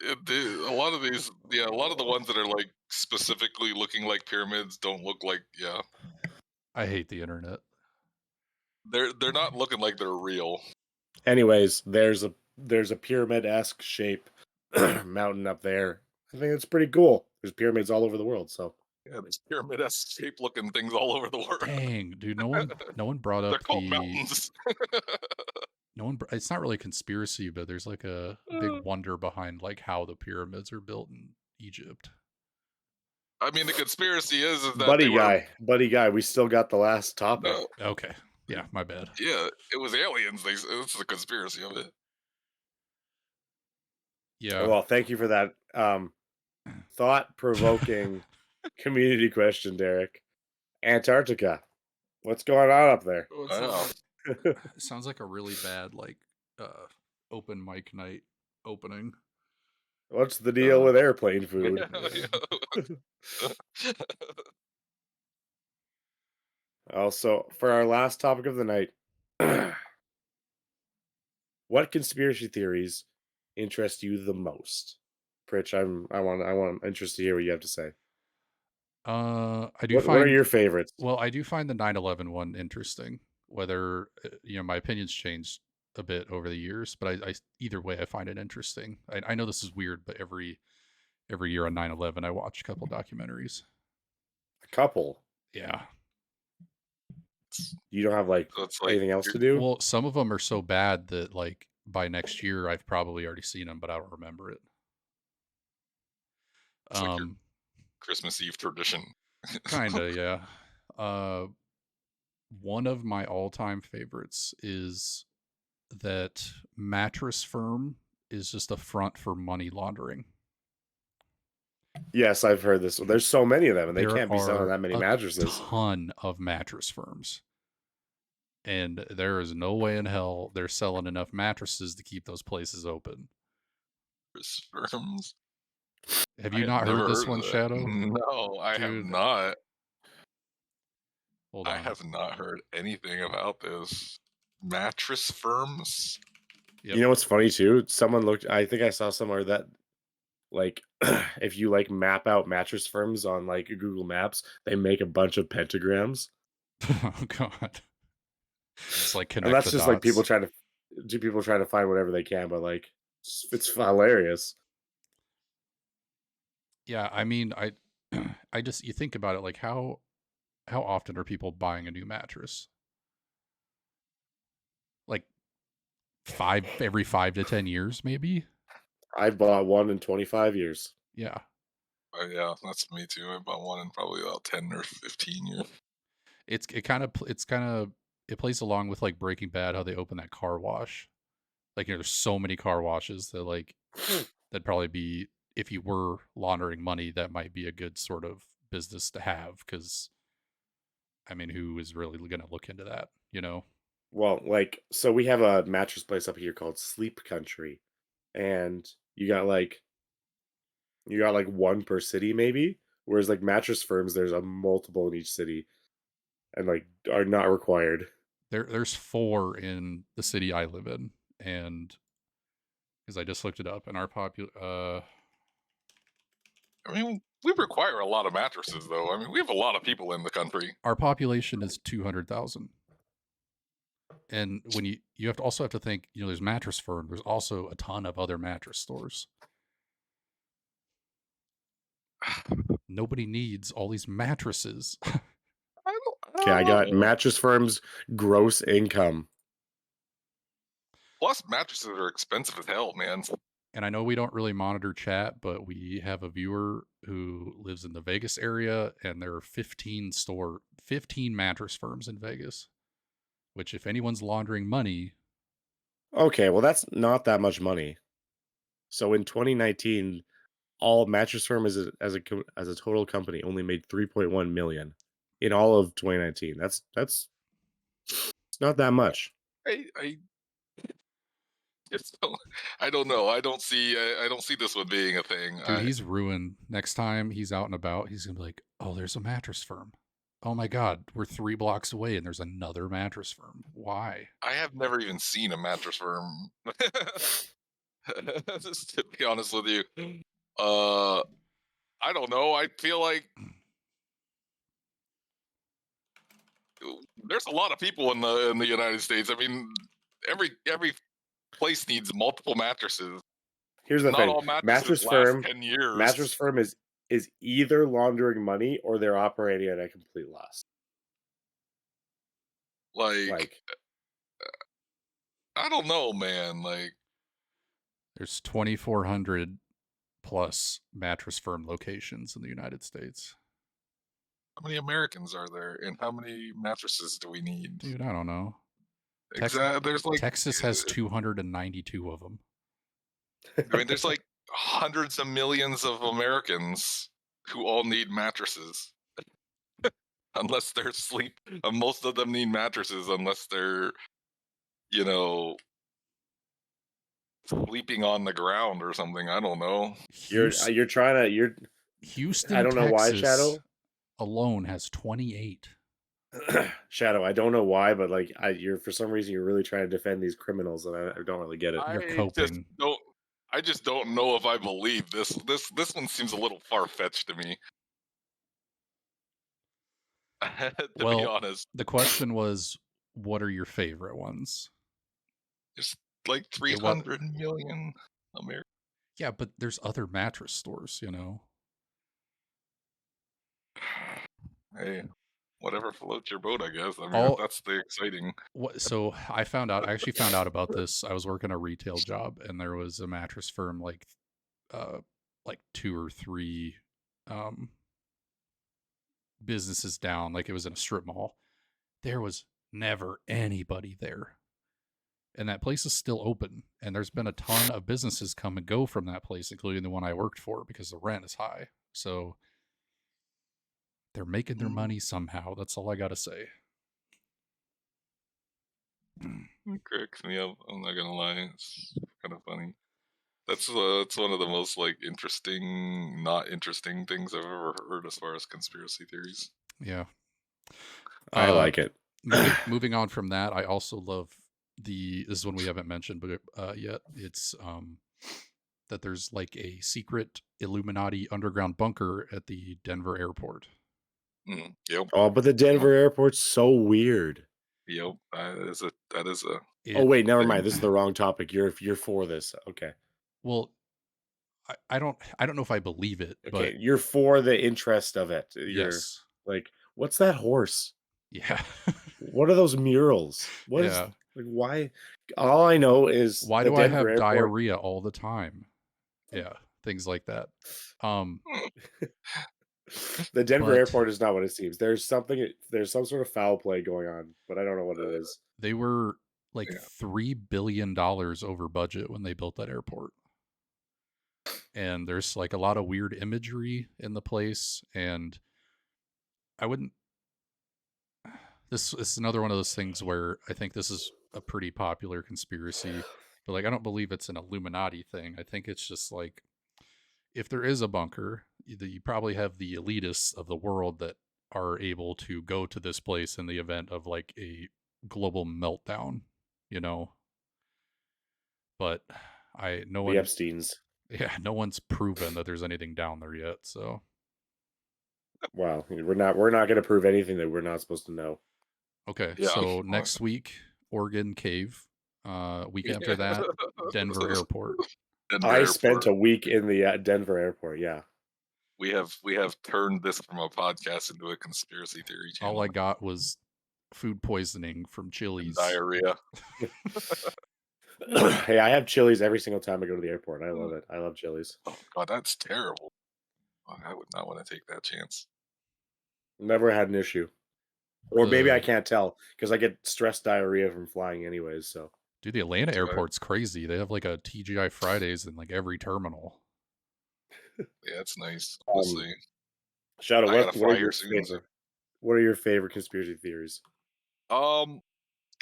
A lot of these, yeah, a lot of the ones that are like specifically looking like pyramids don't look like, yeah, I hate the internet. they're not looking like they're real. Anyways, there's a pyramid esque shape mountain up there. I think it's pretty cool. There's pyramids all over the world, so Yeah, these pyramid-esque shape looking things all over the world. Dang, dude, no one brought They're up called the mountains. it's not really a conspiracy, but there's like a big wonder behind like how the pyramids are built in Egypt. I mean, the conspiracy is that they buddy guy, we still got the last topic. no, Okay. Yeah, my bad. yeah, it was aliens. It's the conspiracy of it. Yeah. Well, thank you for that thought-provoking community question, Derek. Antarctica. What's going on up there? Oh, Wow. it sounds like a really bad like open mic night opening. What's the deal with airplane food? Yeah. Also, for our last topic of the night, what conspiracy theories interest you the most? Pritch, I'm interested to hear what you have to say. I do What find are your favorites? Well, I do find the 9/11 one interesting. Whether my opinions changed a bit over the years, but I either way I find it interesting. I know this is weird, but every year on 9/11 I watch a couple documentaries. A couple. Yeah. You don't have like So it's like anything else to do? Well, some of them are so bad that like by next year I've probably already seen them, but I don't remember it. it's like your Christmas Eve tradition. Kinda, yeah. One of my all-time favorites is that Mattress Firm is just a front for money laundering. Yes, I've heard this. There's so many of them, and they There can't be selling are that many a mattresses. ton of mattress firms. And there is no way in hell they're selling enough mattresses to keep those places open. Firms. Have you I not never heard this of one, that. Shadow? No, I have Dude, not. hold I on. have not heard anything about this. Mattress firms? Yep. You know what's funny too? Someone looked. I think I saw somewhere that, like, if you like map out mattress firms on like Google Maps, they make a bunch of pentagrams, Oh god. It's like and connect that's the just like people dots. trying to find whatever they can. But like, it's hilarious. Yeah, I mean, I just you think about it, like how how often are people buying a new mattress? Like every 5 to 10 years, maybe. I've bought one in 25 years. Yeah, Yeah, that's me too. I bought one in probably about 10 or 15 years. it plays along with like Breaking Bad, how they open that car wash. Like, there's so many car washes that like that'd probably be, if you were laundering money, that might be a good sort of business to have, because I mean, who is really going to look into that, you know? Well, like, so we have a mattress place up here called Sleep Country, and you got like one per city maybe, whereas like Mattress Firms, there's a multiple in each city, and like are not required. There's 4 in the city I live in, and because I just looked it up, and I mean, we require a lot of mattresses, though. I mean, we have a lot of people in the country. our population is 200,000. And when you also have to think, there's Mattress Firm, there's also a ton of other mattress stores. Nobody needs all these mattresses. Okay, I got Mattress Firm's gross income. Plus, mattresses are expensive as hell, man. And I know we don't really monitor chat, but we have a viewer who lives in the Vegas area, and there are 15 Mattress Firms in Vegas, which, if anyone's laundering money, Okay, well that's not that much money. So in 2019, all Mattress Firm as a total company only made 3.1 million in all of 2019. That's it's not that much. I just don't. I don't know. I don't see this one being a thing. dude, he's ruined. Next time he's out and about, he's gonna be like, "Oh, there's a Mattress Firm. Oh my God, we're 3 blocks away, and there's another Mattress Firm. Why?" I have never even seen a Mattress Firm. Just to be honest with you, I don't know. I feel like there's a lot of people in the United States. I mean, every place needs multiple mattresses. Here's the Not thing. all mattresses last 10 years. Mattress Firm is either laundering money or they're operating at a complete loss. Like I don't know, man. Like, there's 2,400 plus Mattress Firm locations in the United States. how many Americans are there, and how many mattresses do we need? Dude, I don't know. Exactly. There's like Texas has 292 of them. I mean, there's like hundreds of millions of Americans who all need mattresses. Unless they're most of them need mattresses unless they're, you know, sleeping on the ground or something. I don't know. Houston, Houston, I don't know why, Texas Shadow. alone has 28. Shadow, I don't know why, but like you're for some reason you're really trying to defend these criminals, and I don't really get it. You're coping. I just don't know if I believe this. This one seems a little far fetched to me. To be honest, the question was, what are your favorite ones? There's like 300 million Americans. Yeah, but there's other mattress stores, Hey, whatever floats your boat, I guess. I mean, that's the exciting. So I actually found out about this. I was working a retail job, and there was a Mattress Firm like 2 or 3 businesses down. Like, it was in a strip mall. There was never anybody there, and that place is still open. And there's been a ton of businesses come and go from that place, including the one I worked for, because the rent is high. So they're making their money somehow. That's all I gotta say. It cracks me up. I'm not gonna lie. It's kind of funny. That's one of the most like interesting, not interesting things I've ever heard as far as conspiracy theories. Yeah, I like it. Moving on from that, I also love this is one we haven't mentioned, but yet it's that there's like a secret Illuminati underground bunker at the Denver airport. Yep. Oh, but the Denver airport's so weird. Yep, that is a. Oh wait, never mind. This is the wrong topic. You're for this. Okay. Well, I don't know if I believe it, Okay, but you're for the interest of it. yes, like What's that horse? Yeah. What are those murals? What is Yeah. like why? All I know is Why the do I Denver have airport. diarrhea all the time? Yeah, things like that. Um, The Denver but airport is not what it seems. There's something. There's some sort of foul play going on, but I don't know what it is. they were like Yeah. $3 billion over budget when they built that airport. And there's like a lot of weird imagery in the place. And I wouldn't, this is another one of those things where I think this is a pretty popular conspiracy, but like I don't believe it's an Illuminati thing. I think it's just like if there is a bunker, you probably have the elitists of the world that are able to go to this place in the event of like a global meltdown, you know. But no The one, Epsteins. yeah, no one's proven that there's anything down there yet. So Wow, we're not going to prove anything that we're not supposed to know. okay, Yeah. so next week, Oregon Cave. Week after that, Denver Airport. Denver I spent Airport. a week in the Denver airport. Yeah. We have turned this from a podcast into a conspiracy theory channel. All I got was food poisoning from and Chili's. diarrhea. Hey, I have Chili's every single time I go to the airport. I love it. I love Chili's. Oh God, that's terrible. I would not want to take that chance. Never had an issue. Or maybe I The- can't tell because I get stress diarrhea from flying anyways. So Dude, the Atlanta That's right. airport's crazy. They have like a TGI Fridays in like every terminal. Yeah, it's nice. We'll see. Shadow, I gotta what fly are here your soon, favorite? What are your favorite conspiracy theories?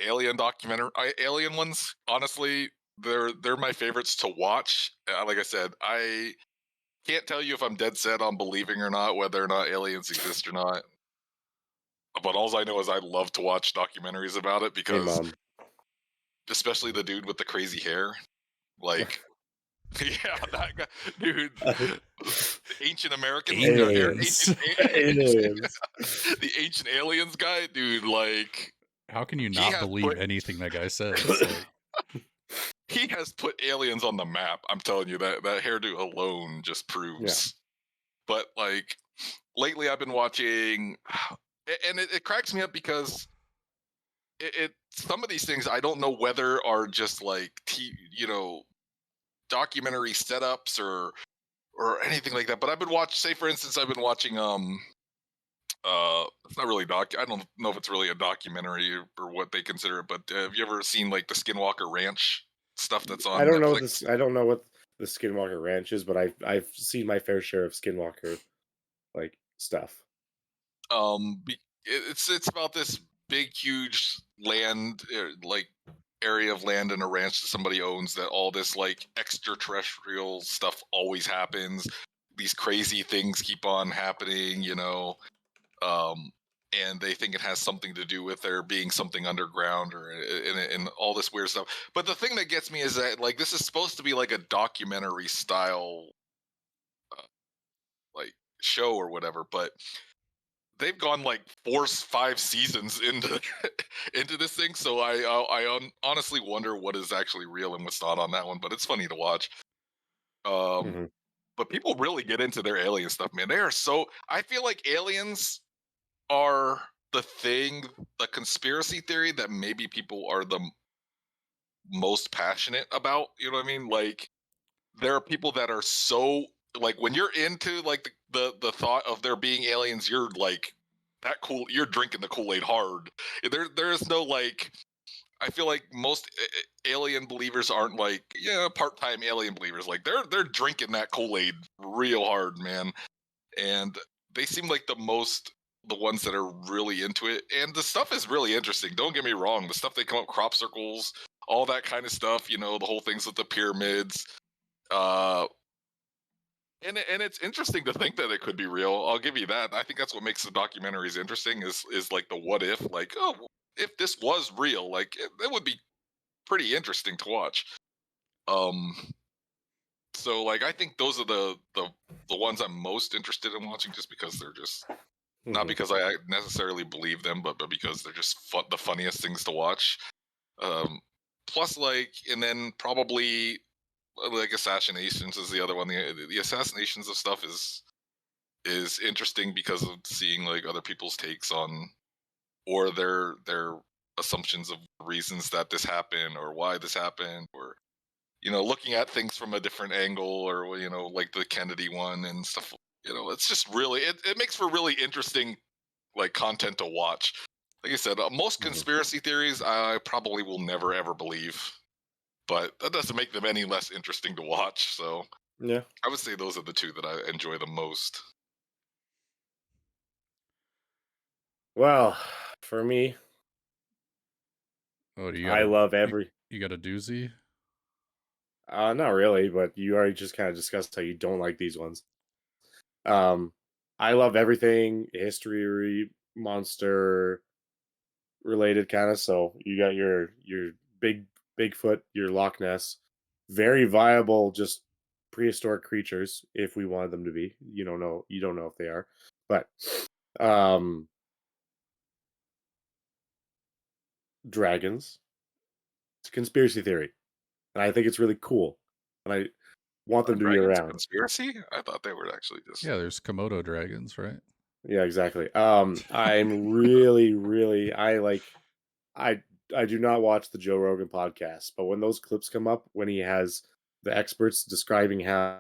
Alien documentary, alien ones. Honestly, they're my favorites to watch. Like I said, I can't tell you if I'm dead set on believing or not whether or not aliens exist or not. But all I know is I love to watch documentaries about it Hey, because, Mom. especially the dude with the crazy hair, like, yeah, that guy, dude, the ancient American, Aliens. Aliens. the ancient aliens guy, dude, like. How can you He not has believe put- anything that guy says? Like, He has put aliens on the map. I'm telling you that hairdo alone just proves. But like lately, I've been watching, and it cracks me up because it some of these things I don't know whether are just like documentary setups or anything like that. But I've been say for instance, I've been watching it's not really I don't know if it's really a documentary or what they consider it, but have you ever seen like the Skinwalker Ranch stuff that's on I don't know Netflix? this. I don't know what the Skinwalker Ranch is, but I've seen my fair share of Skinwalker like stuff. It's about this big huge land like area of land and a ranch that somebody owns, that all this like extraterrestrial stuff always happens. These crazy things keep on happening, and they think it has something to do with there being something underground or in all this weird stuff. But the thing that gets me is that like this is supposed to be like a documentary style like show or whatever, but they've gone like 4-5 seasons into into this thing. So I honestly wonder what is actually real and what's not on that one. But it's funny to watch. Mhm. But people really get into their alien stuff, man. They are so. I feel like aliens are the conspiracy theory that maybe people are the most passionate about. You know what I mean? Like there are people that are so like when you're into like the thought of there being aliens, you're like that cool. You're drinking the Kool-Aid hard. There is no like. I feel like most alien believers aren't like part-time alien believers. Like they're drinking that Kool-Aid real hard, man. And they seem like the ones that are really into it. And the stuff is really interesting. Don't get me wrong. The stuff they come up, crop circles, all that kind of stuff. The whole things with the pyramids. And it's interesting to think that it could be real. I'll give you that. I think that's what makes the documentaries interesting is like the what if, like, oh, if this was real, like it would be pretty interesting to watch. So like I think those are the ones I'm most interested in watching, just because they're just not Mhm. because I necessarily believe them, but because they're just the funniest things to watch. Plus, like, and then probably like assassinations is the other one. The assassinations of stuff is is interesting because of seeing like other people's takes on or their assumptions of reasons that this happened or why this happened or looking at things from a different angle or like the Kennedy one and stuff. It's just really it makes for really interesting like content to watch. Like I said, most Mhm. conspiracy theories I probably will never ever believe, but that doesn't make them any less interesting to watch. So Yeah. I would say those are the two that I enjoy the most. Well, for me, Oh, do you got I a love you, every. you got a doozy? Not really, but you already just kind of discussed how you don't like these ones. Um, I love everything history, monster related kind of. So you got your Bigfoot, your Loch Ness, very viable, just prehistoric creatures if we wanted them to be. You don't know if they are, but um, dragons. It's a conspiracy theory, and I think it's really cool, and I want Are them to be dragons a around. conspiracy? I thought they were actually just. Yeah, there's Komodo dragons, right? Yeah, exactly. I'm really, really, I I do not watch the Joe Rogan podcast, but when those clips come up, when he has the experts describing how,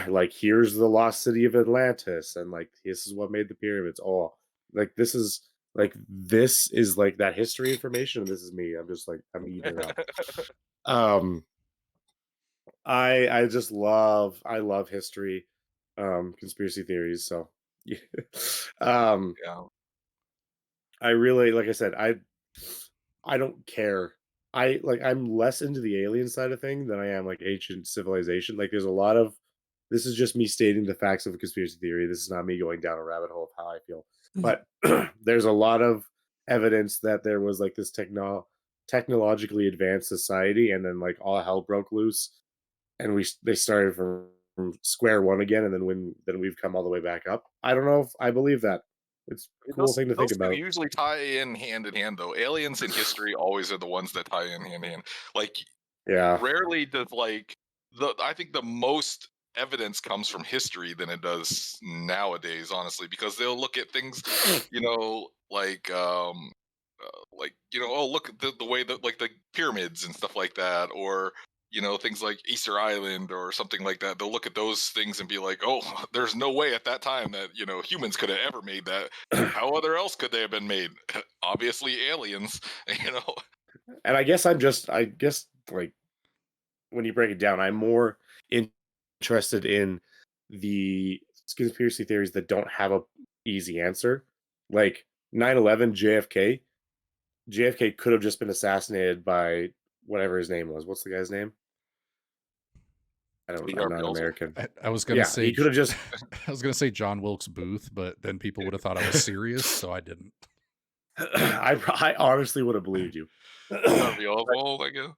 like, here's the lost city of Atlantis, and like this is what made the pyramids. Oh, this is like that history information. And this is me. I'm just like I'm eating it up. Um, I love history, conspiracy theories. So, yeah. um, Yeah. I really, like I said, I don't care. I'm less into the alien side of thing than I am like ancient civilization. Like there's a lot of this is just me stating the facts of a conspiracy theory. This is not me going down a rabbit hole of how I feel. But there's a lot of evidence that there was like this technologically advanced society and then like all hell broke loose and they started from square one again and then we've come all the way back up. I don't know if I believe that. It's a cool Those thing to think those two about. usually tie in hand though. Aliens in history always are the ones that tie in hand in hand. Like Yeah. rarely does like the I think the most evidence comes from history than it does nowadays, honestly, because they'll look at things, oh look at the way that like the pyramids and stuff like that, or things like Easter Island or something like that. They'll look at those things and be like, oh, there's no way at that time that humans could have ever made that. How other else could they have been made? Obviously aliens. you know And I guess like when you break it down, I'm more interested in the conspiracy theories that don't have a easy answer. Like 9/11 JFK. JFK could have just been assassinated by whatever his name was. What's the guy's name? Lee I'm Harvey not Oswald. American. I was gonna Yeah, say he could have just I was gonna say John Wilkes Booth, but then people would have thought I was serious, so I didn't. I honestly would have believed you. Lee Harvey Oswald, I guess.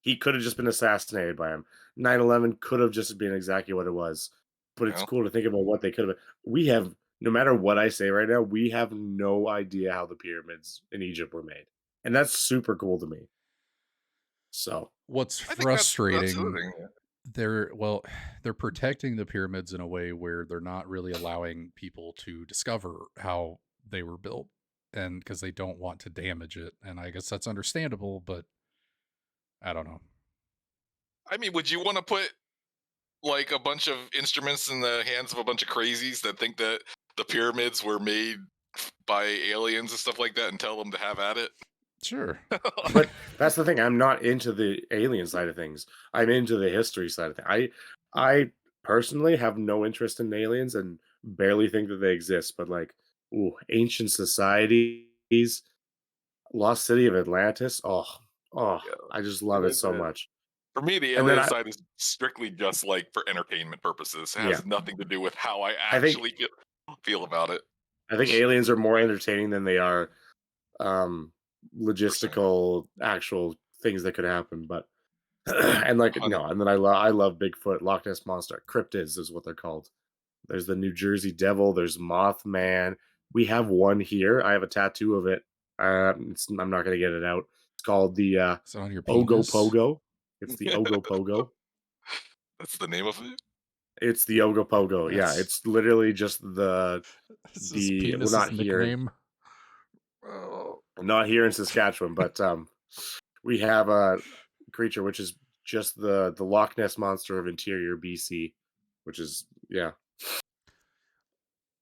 He could have just been assassinated by him. 9/11 could have just been exactly what it was. But it's Yeah. cool to think about what they could have been. We have no matter what I say right now, we have no idea how the pyramids in Egypt were made. And that's super cool to me. So, What's I think that's the other frustrating, thing. Yeah. they're protecting the pyramids in a way where they're not really allowing people to discover how they were built, and because they don't want to damage it, and I guess that's understandable, but I don't know. I mean, would you want to put like a bunch of instruments in the hands of a bunch of crazies that think that the pyramids were made by aliens and stuff like that and tell them to have at it? Sure. but that's the thing. I'm not into the alien side of things. I'm into the history side of things. I personally have no interest in aliens and barely think that they exist. But like, ooh, ancient societies, Lost City of Atlantis. Oh, Yeah. I just I love it mean, so much. for me, the And then alien side is strictly just like for entertainment purposes. It yeah, has nothing to do with how I I think actually feel about it. I think aliens are more entertaining than they are um Percent. logistical actual things that could happen. But and like no, 100%. and then I love Bigfoot, Loch Ness monster, cryptids is what they're called. There's the New Jersey Devil. There's Mothman. We have one here. I have a tattoo of it. I'm not gonna get it out. It's called the Is it on your penis? Ogopogo. It's the Ogopogo. That's the name of it. It's the Ogopogo. Yeah, Yes. it's literally just the It's his well, penis's not here, nickname. Oh. not here in Saskatchewan, but we have a creature which is just the Loch Ness monster of interior BC, which is yeah.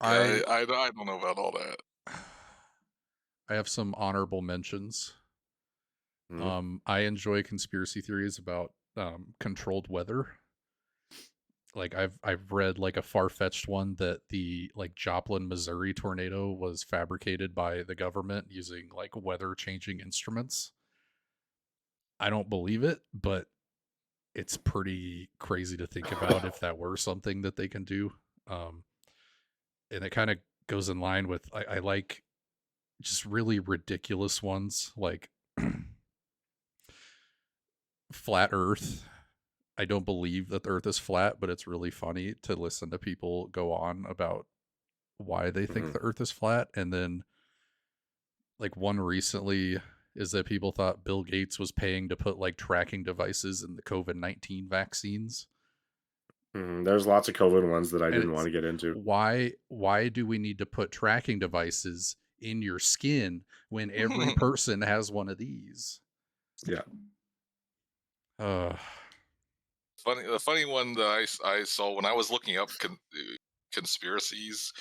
Yeah, I I don't know about all that. I have some honorable mentions. Mhm. I enjoy conspiracy theories about controlled weather. Like I've read like a far-fetched one that the like Joplin, Missouri tornado was fabricated by the government using like weather changing instruments. I don't believe it, but it's pretty crazy to think about if that were something that they can do. Um, and it kind of goes in line with I like just really ridiculous ones like flat Earth. I don't believe that the Earth is flat, but it's really funny to listen to people go on about why they think Mhm. the Earth is flat. And then, like, one recently is that people thought Bill Gates was paying to put like tracking devices in the COVID-19 vaccines. There's lots of COVID ones that I And didn't want it's to get into. why do we need to put tracking devices in your skin when every person has one of these? Yeah. Uh, The funny one that I saw when I was looking up conspiracies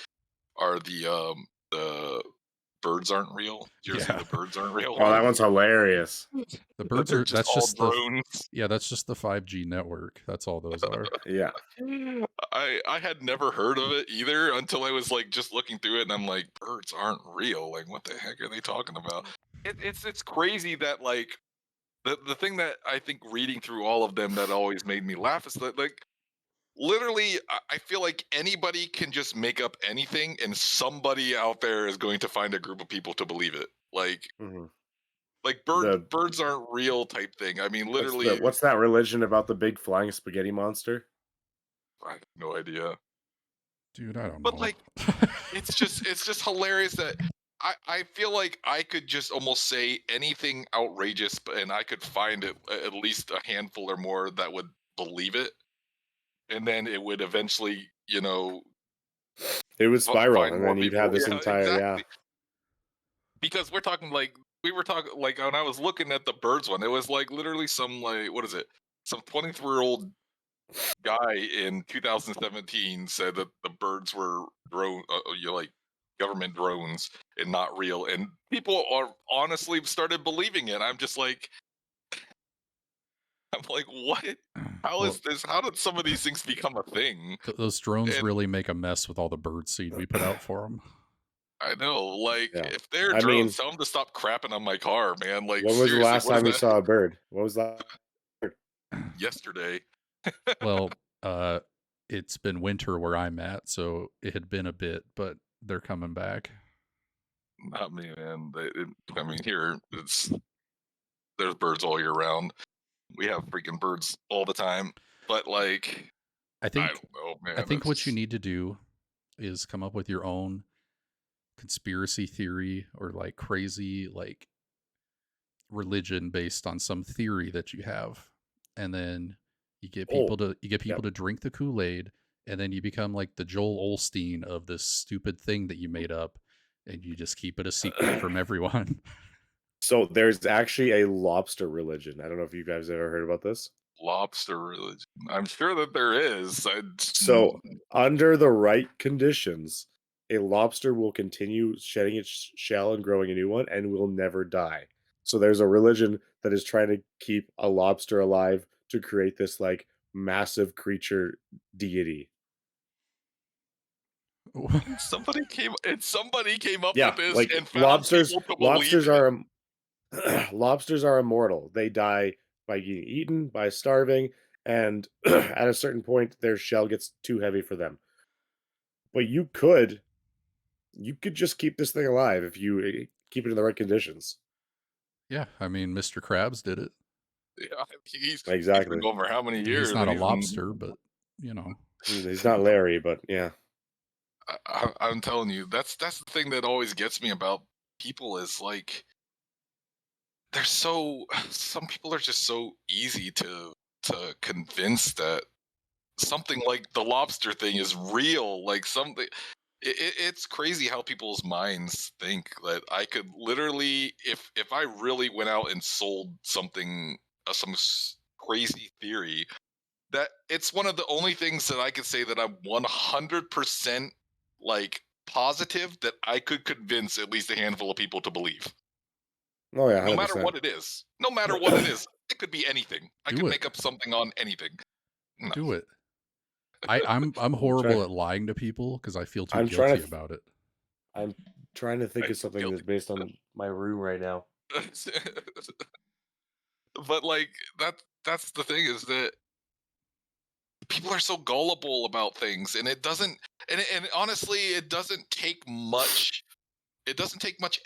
are the birds aren't real. Did you ever see yeah. the birds aren't real Oh, that one? one's hilarious. The That birds they're are just that's all just the drones. yeah, that's just the 5G network. That's all those are. Yeah. I had never heard of it either until I was like just looking through it, and I'm like, birds aren't real. Like, what the heck are they talking about? It's crazy that like the thing that I think reading through all of them that always made me laugh is that like literally I feel like anybody can just make up anything, and somebody out there is going to find a group of people to believe it. Mhm. Like The birds aren't real type thing. I mean, literally, what's that religion about the big flying spaghetti monster? I have no idea. Dude, I don't But know. like it's just hilarious that I feel like I could just almost say anything outrageous, and I could find at least a handful or more that would believe it, and then it would eventually, It would spiral, find and more then you'd have people. this Yeah, entire yeah. exactly. Because we're talking like we were talking like when I was looking at the birds one, it was like literally some like what is it? Some 23-year-old guy in 2017 said that the birds were like government drones and not real, and people are honestly started believing it. I'm like, what? How Well, is this? How did some of these things become a thing? those drones And really make a mess with all the bird seed we put out for them. I know, like, Yeah. if they're I drones, mean, tell them to stop crapping on my car, man. Like, when was the seriously, last what is time you that? saw a bird? What was that? Yesterday. Well, it's been winter where I'm at, so it had been a bit, but they're coming back. Not me, man. I mean, here there's birds all year round. We have freaking birds all the time. But like, I I think don't know, I man. think what you need to do is come up with your own conspiracy theory or like crazy like religion based on some theory that you have, and then Oh, you get yeah. people to drink the Kool-Aid, and then you become like the Joel Olstein of this stupid thing that you made up, and you just keep it a secret from everyone. So there's actually a lobster religion. I don't know if you guys ever heard about this. Lobster religion. I'm sure that there is. So under the right conditions, a lobster will continue shedding its shell and growing a new one and will never die. So there's a religion that is trying to keep a lobster alive to create this like massive creature deity. somebody came up with Yeah, this like and found people to believe lobsters it. are lobsters are immortal. They die by getting eaten, by starving, and at a certain point their shell gets too heavy for them. But you could just keep this thing alive if you keep it in the right conditions. Yeah, I mean, Mr. Krabs did it. Yeah, he's been Exactly. going for how many He's years, not and a he's lobster, but you know. He's not Larry, but yeah. I'm telling you, that's the thing that always gets me about people is like they're so some people are just so easy to convince that something like the lobster thing is real, like something. It's crazy how people's minds think that I could literally, if I really went out and sold something, crazy theory, that it's one of the only things that I could say that I'm 100% like positive that I could convince at least a handful of people to believe. Oh yeah, No matter 100%. what it is. No matter what it is. It could be anything. I Do could it. make up something on anything. No. Do it. I'm horrible at lying to people because I feel too I'm trying guilty to about it. I'm trying to think Right, of something guilty. that's based on my room right now. But like that's the thing, is that people are so gullible about things, and it doesn't, and honestly it doesn't take much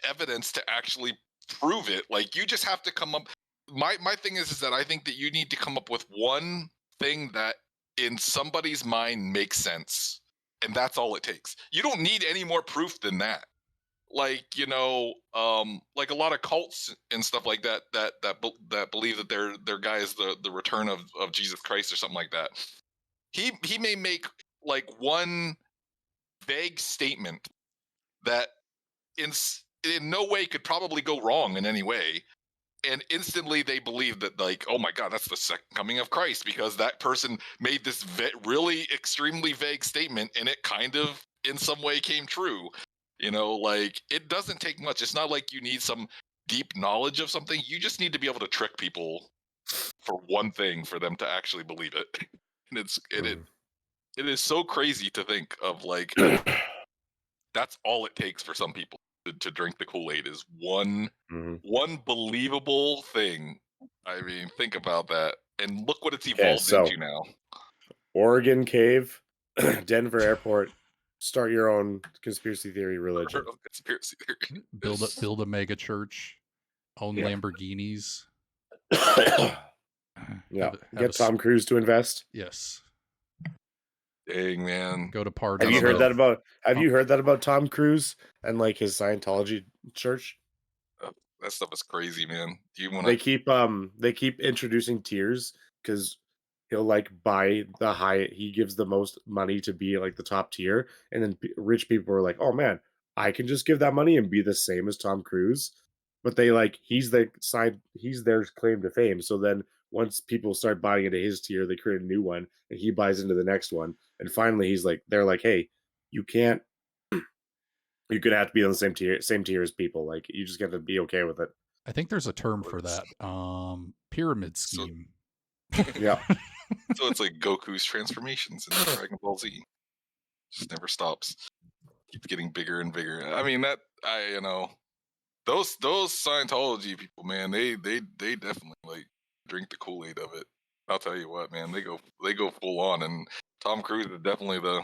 evidence to actually prove it. Like, you just have to come up. My thing is that I think that you need to come up with one thing that in somebody's mind makes sense, and that's all it takes. You don't need any more proof than that. Like, like a lot of cults and stuff like that that believe that their guy is the return of Jesus Christ or something like that. He may make like one vague statement that in in no way could probably go wrong in any way, and instantly they believe that, like, oh my god, that's the second coming of Christ, because that person made this really extremely vague statement and it kind of in some way came true. Like, it doesn't take much. It's not like you need some deep knowledge of something. You just need to be able to trick people for one thing for them to actually believe it. And it is so crazy to think of, like, that's all it takes for some people to drink the Kool-Aid, is one believable thing. I mean, think about that, and look what it's Okay, evolved so into now. Oregon Cave, Denver Airport, start your own conspiracy theory religion. Conspiracy theory. Build a mega church, own Yeah. Lamborghinis. Yeah, Have get Tom Cruise to invest. Yes. Dang, man. Go to parties. Have you heard that about? Have you heard that about Tom Cruise and like his Scientology church? That stuff is crazy, man. Do you want They to? keep introducing tiers because he'll like buy the high. He gives the most money to be like the top tier, and then rich people are like, "Oh man, I can just give that money and be the same as Tom Cruise." But they like he's their claim to fame. So then once people start buying into his tier, they create a new one, and he buys into the next one, and finally they're like, "Hey, you can't." You're gonna have to be on the same tier as people. Like you just got to be okay with it. I think there's a term for that. Pyramid So- scheme. Yeah. So it's like Goku's transformations in Dragon Ball Z. Just never stops. Keeps getting bigger and bigger. I mean, those Scientology people, man, they definitely like drink the Kool-Aid of it. I'll tell you what, man, they go full on, and Tom Cruise is definitely the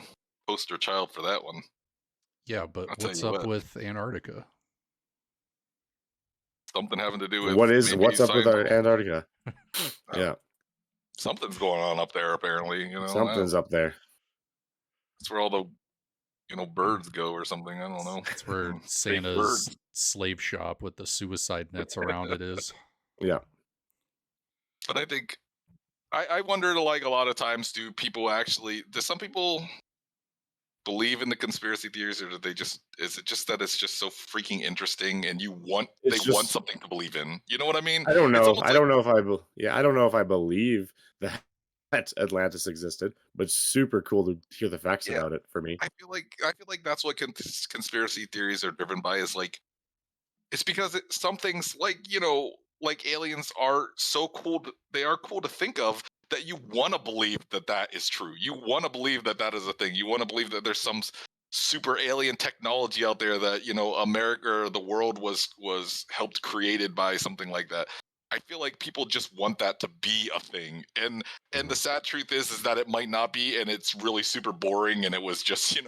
poster child for that one. Yeah, but I'll tell what's you up what. with Antarctica? Something having to do with What's maybe up with our Scientology. Antarctica? Yeah, Something's going on up there, apparently. something's up there. That's where all the birds go or something. I don't know. That's where Fake Santa's birds. slave shop with the suicide nets around it is. Yeah. But I think I wonder, like, a lot of times, do some people believe in the conspiracy theories, or is it just that it's just so freaking interesting and they want something to believe in? You know what I mean? I don't It's know. almost I don't know if I don't know if I believe that Atlantis existed, but super cool to hear the facts Yeah. about it for me. I feel like that's what conspiracy theories are driven by, is like, it's because some things, like, like aliens are so cool. They are cool to think of, that you want to believe that is true. You want to believe that is a thing. You want to believe that there's some super alien technology out there that America or the world was helped created by something like that. I feel like people just want that to be a thing, and the sad truth is that it might not be, and it's really super boring, and it was just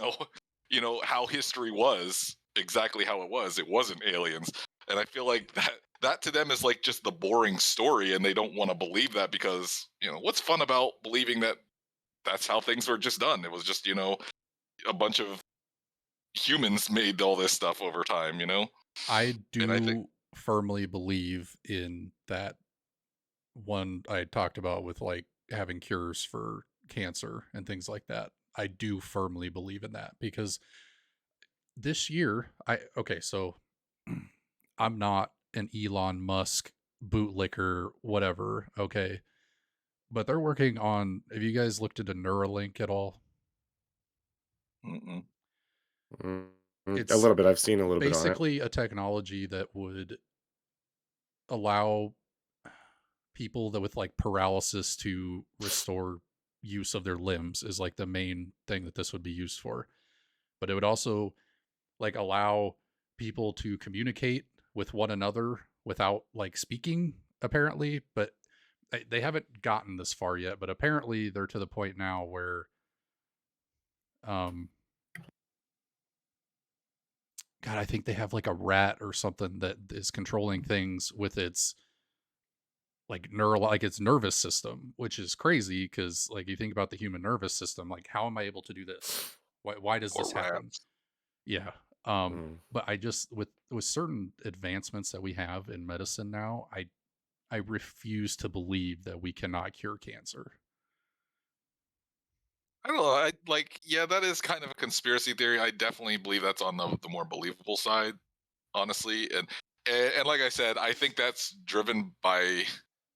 how history was, exactly how it was. It wasn't aliens, and I feel like that to them is like just the boring story, and they don't want to believe that, because what's fun about believing that that's how things were just done? It was just a bunch of humans made all this stuff over time. I And I think, do firmly believe in that one I talked about with like having cures for cancer and things like that. I do firmly believe in that because this year, so I'm not an Elon Musk bootlicker, whatever. Okay. But they're working on, have you guys looked into Neuralink at all? Mm-mm. A little bit. I've seen a little bit on it. Basically a technology that would allow people that with like paralysis to restore use of their limbs is like the main thing that this would be used for. But it would also like allow people to communicate with one another without like speaking, apparently. But they haven't gotten this far yet, but apparently they're to the point now where God, I think they have like a rat or something that is controlling things with its like its nervous system, which is crazy because like you think about the human nervous system, like how am I able to do this? Why does this happen? Rats. Yeah. But I just with certain advancements that we have in medicine now, I refuse to believe that we cannot cure cancer. I don't know. Yeah, that is kind of a conspiracy theory. I definitely believe that's on the more believable side, honestly. And like I said, I think that's driven by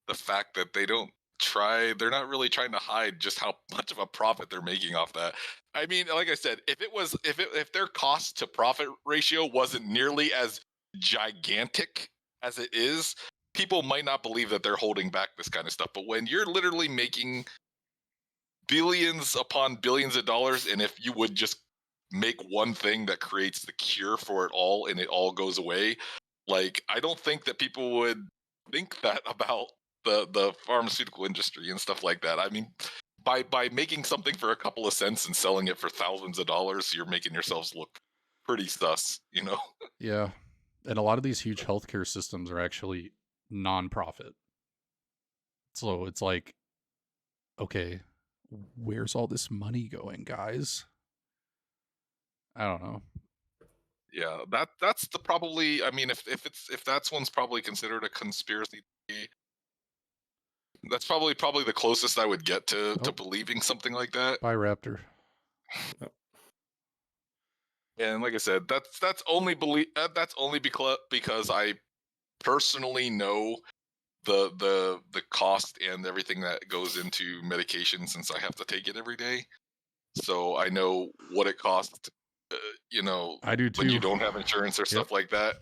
the fact that they're not really trying to hide just how much of a profit they're making off that. I mean, like I said, if their cost to profit ratio wasn't nearly as gigantic as it is, people might not believe that they're holding back this kind of stuff. But when you're literally making billions upon billions of dollars, and if you would just make one thing that creates the cure for it all and it all goes away, like I don't think that people would think that about the pharmaceutical industry and stuff like that. I mean, by making something for a couple of cents and selling it for thousands of dollars, you're making yourselves look pretty sus, you know? Yeah. And a lot of these huge healthcare systems are actually non-profit. So it's like, okay, where's all this money going, guys? I don't know. Yeah, that's the probably. I mean, if that's one's probably considered a conspiracy theory, that's probably the closest I would get to believing something like that. Bye, Raptor. And like I said, that's only because I personally know the cost and everything that goes into medication, since I have to take it every day. So I know what it costs. I do when you too. don't have insurance or stuff like that.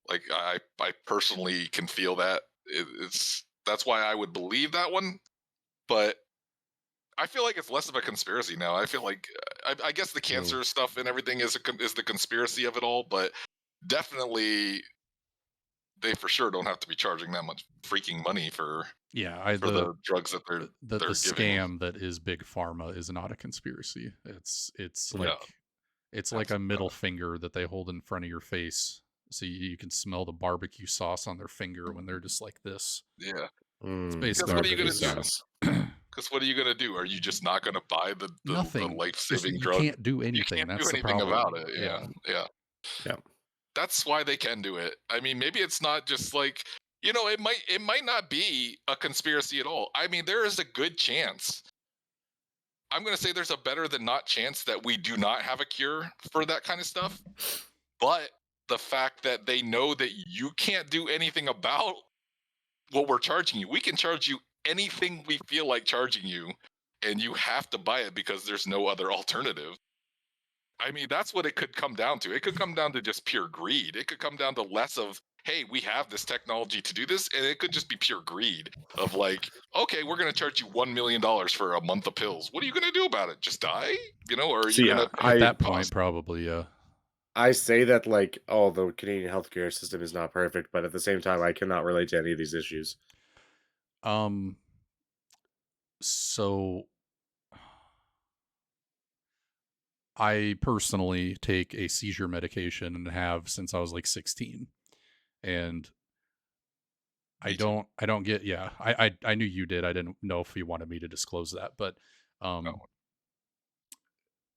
Like I personally can feel that. That's why I would believe that one. But I feel like it's less of a conspiracy now. I feel like I guess the cancer stuff and everything is the conspiracy of it all, but definitely they for sure don't have to be charging that much freaking money for the drugs that they're the giving. scam that is big pharma is not a conspiracy. It's like it's like a middle finger that they hold in front of your face, so you can smell the barbecue sauce on their finger when they're just like this. Yeah. It's basically what are you gonna do? Because what are you gonna do? Are you just not gonna buy the life-saving drug? You can't do anything. You can't That's do the anything problem. about it. Yeah. That's why they can do it. I mean, maybe it's not just like, it might not be a conspiracy at all. I mean, there is a good chance. I'm going to say there's a better than not chance that we do not have a cure for that kind of stuff. But the fact that they know that you can't do anything about what we're charging you, we can charge you anything we feel like charging you, and you have to buy it because there's no other alternative. I mean, that's what it could come down to. It could come down to just pure greed. It could come down to less of, hey, we have this technology to do this, and it could just be pure greed of like, okay, we're going to charge you $1 million for a month of pills. What are you going to do about it? Just die? Or are you going to... At that point, probably, yeah. I say that like, the Canadian healthcare system is not perfect, but at the same time, I cannot relate to any of these issues. So I personally take a seizure medication and have since I was like 16, and I don't get, I knew you did. I didn't know if you wanted me to disclose that, but, No.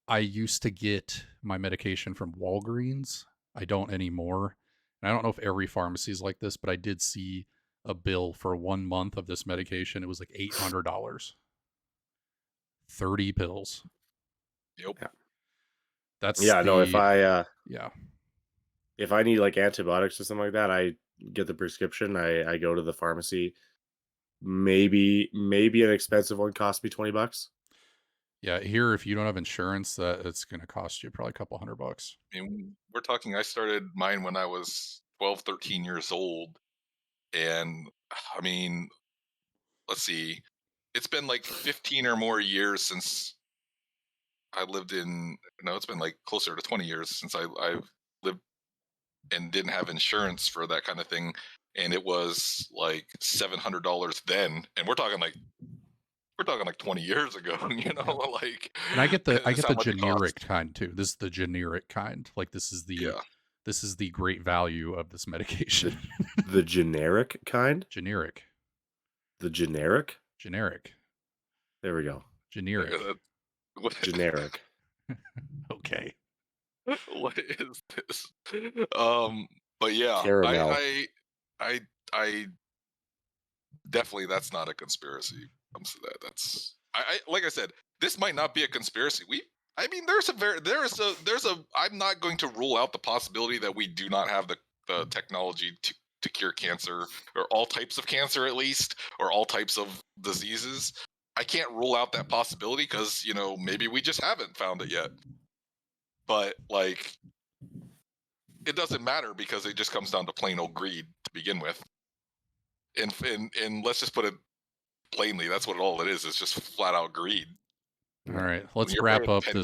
I used to get my medication from Walgreens. I don't anymore. And I don't know if every pharmacy is like this, but I did see a bill for 1 month of this medication. It was like $800. 30 pills. Yep. Yeah. That's Yeah, no, if yeah. I need like antibiotics or something like that, I get the prescription. I go to the pharmacy. Maybe an expensive one costs me $20. Yeah, here if you don't have insurance, that it's going to cost you probably a couple $100. I mean, we're talking, I started mine when I was 12, 13 years old. And I mean, let's see, it's been like 15 or more years since I lived in, no, it's been like closer to 20 years since I've lived and didn't have insurance for that kind of thing. And it was like $700 then. And we're talking like 20 years ago, you know, like, And I get the this is how much it generic costs. kind too. This is the generic kind. Like this is Yeah. the great value of this medication. The generic kind? Generic. The generic? Generic. There we go. Generic. Generic. Okay. What is this? But yeah, Caramel. I definitely, that's not a conspiracy. Comes to that, that's I like I said, this might not be a conspiracy. I mean, I'm not going to rule out the possibility that we do not have the technology to cure cancer, or all types of cancer at least, or all types of diseases. I can't rule out that possibility because, you know, maybe we just haven't found it yet. But like, it doesn't matter because it just comes down to plain old greed to begin with. And let's just put it plainly, that's what all it is. It's just flat out greed. All right, let's you're wrap paying up 10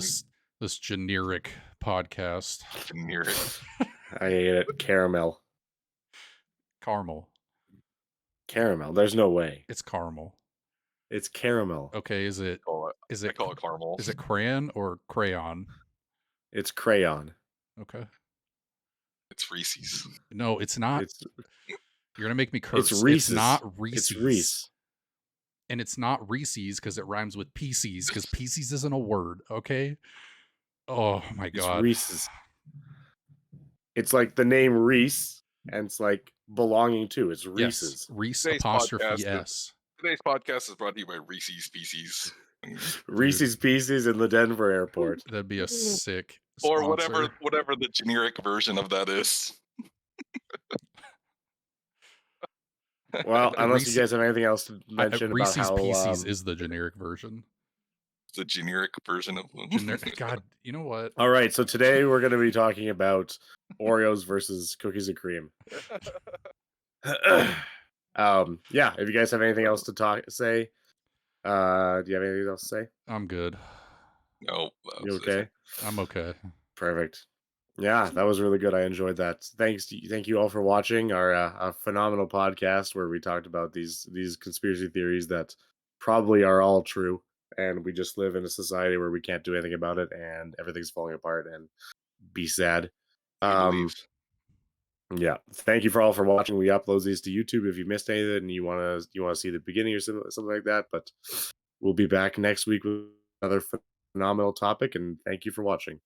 this generic podcast. Generic. I hate it. Caramel. Caramel. Caramel. There's no way. It's caramel. It's caramel. Okay, is it I call it caramel. Is it crayon or crayon? It's crayon. Okay. It's Reese's. No, it's not. You're gonna make me curse. It's Reese's. It's not Reese's. It's Reese. And it's not Reese's because it rhymes with PCs, because PCs isn't a word, okay? Oh my god. It's Reese's. It's like the name Reese, and it's like belonging to. It's Reese's. Yes, Reese Today's apostrophe S. Today's podcast is brought to you by Reese's Pieces. Reese's Pieces in the Denver airport. That'd be a sick Or sponsor. whatever the generic version of that is. Well, unless you guys have anything else to mention about how Reese's Pieces is the generic version. The generic version of God, you know what? All right, so today we're going to be talking about Oreos versus cookies and cream. Yeah, if you guys have anything else to say, do you have anything else to say? I'm good. No. You okay? I'm okay. Perfect. Yeah, that was really good. I enjoyed that. Thank you all for watching our phenomenal podcast where we talked about these conspiracy theories that probably are all true, and we just live in a society where we can't do anything about it, and everything's falling apart, and be sad. Yeah, thank you for all for watching. We upload these to YouTube if you missed anything and you want to see the beginning or something like that. But we'll be back next week with another phenomenal topic, and thank you for watching.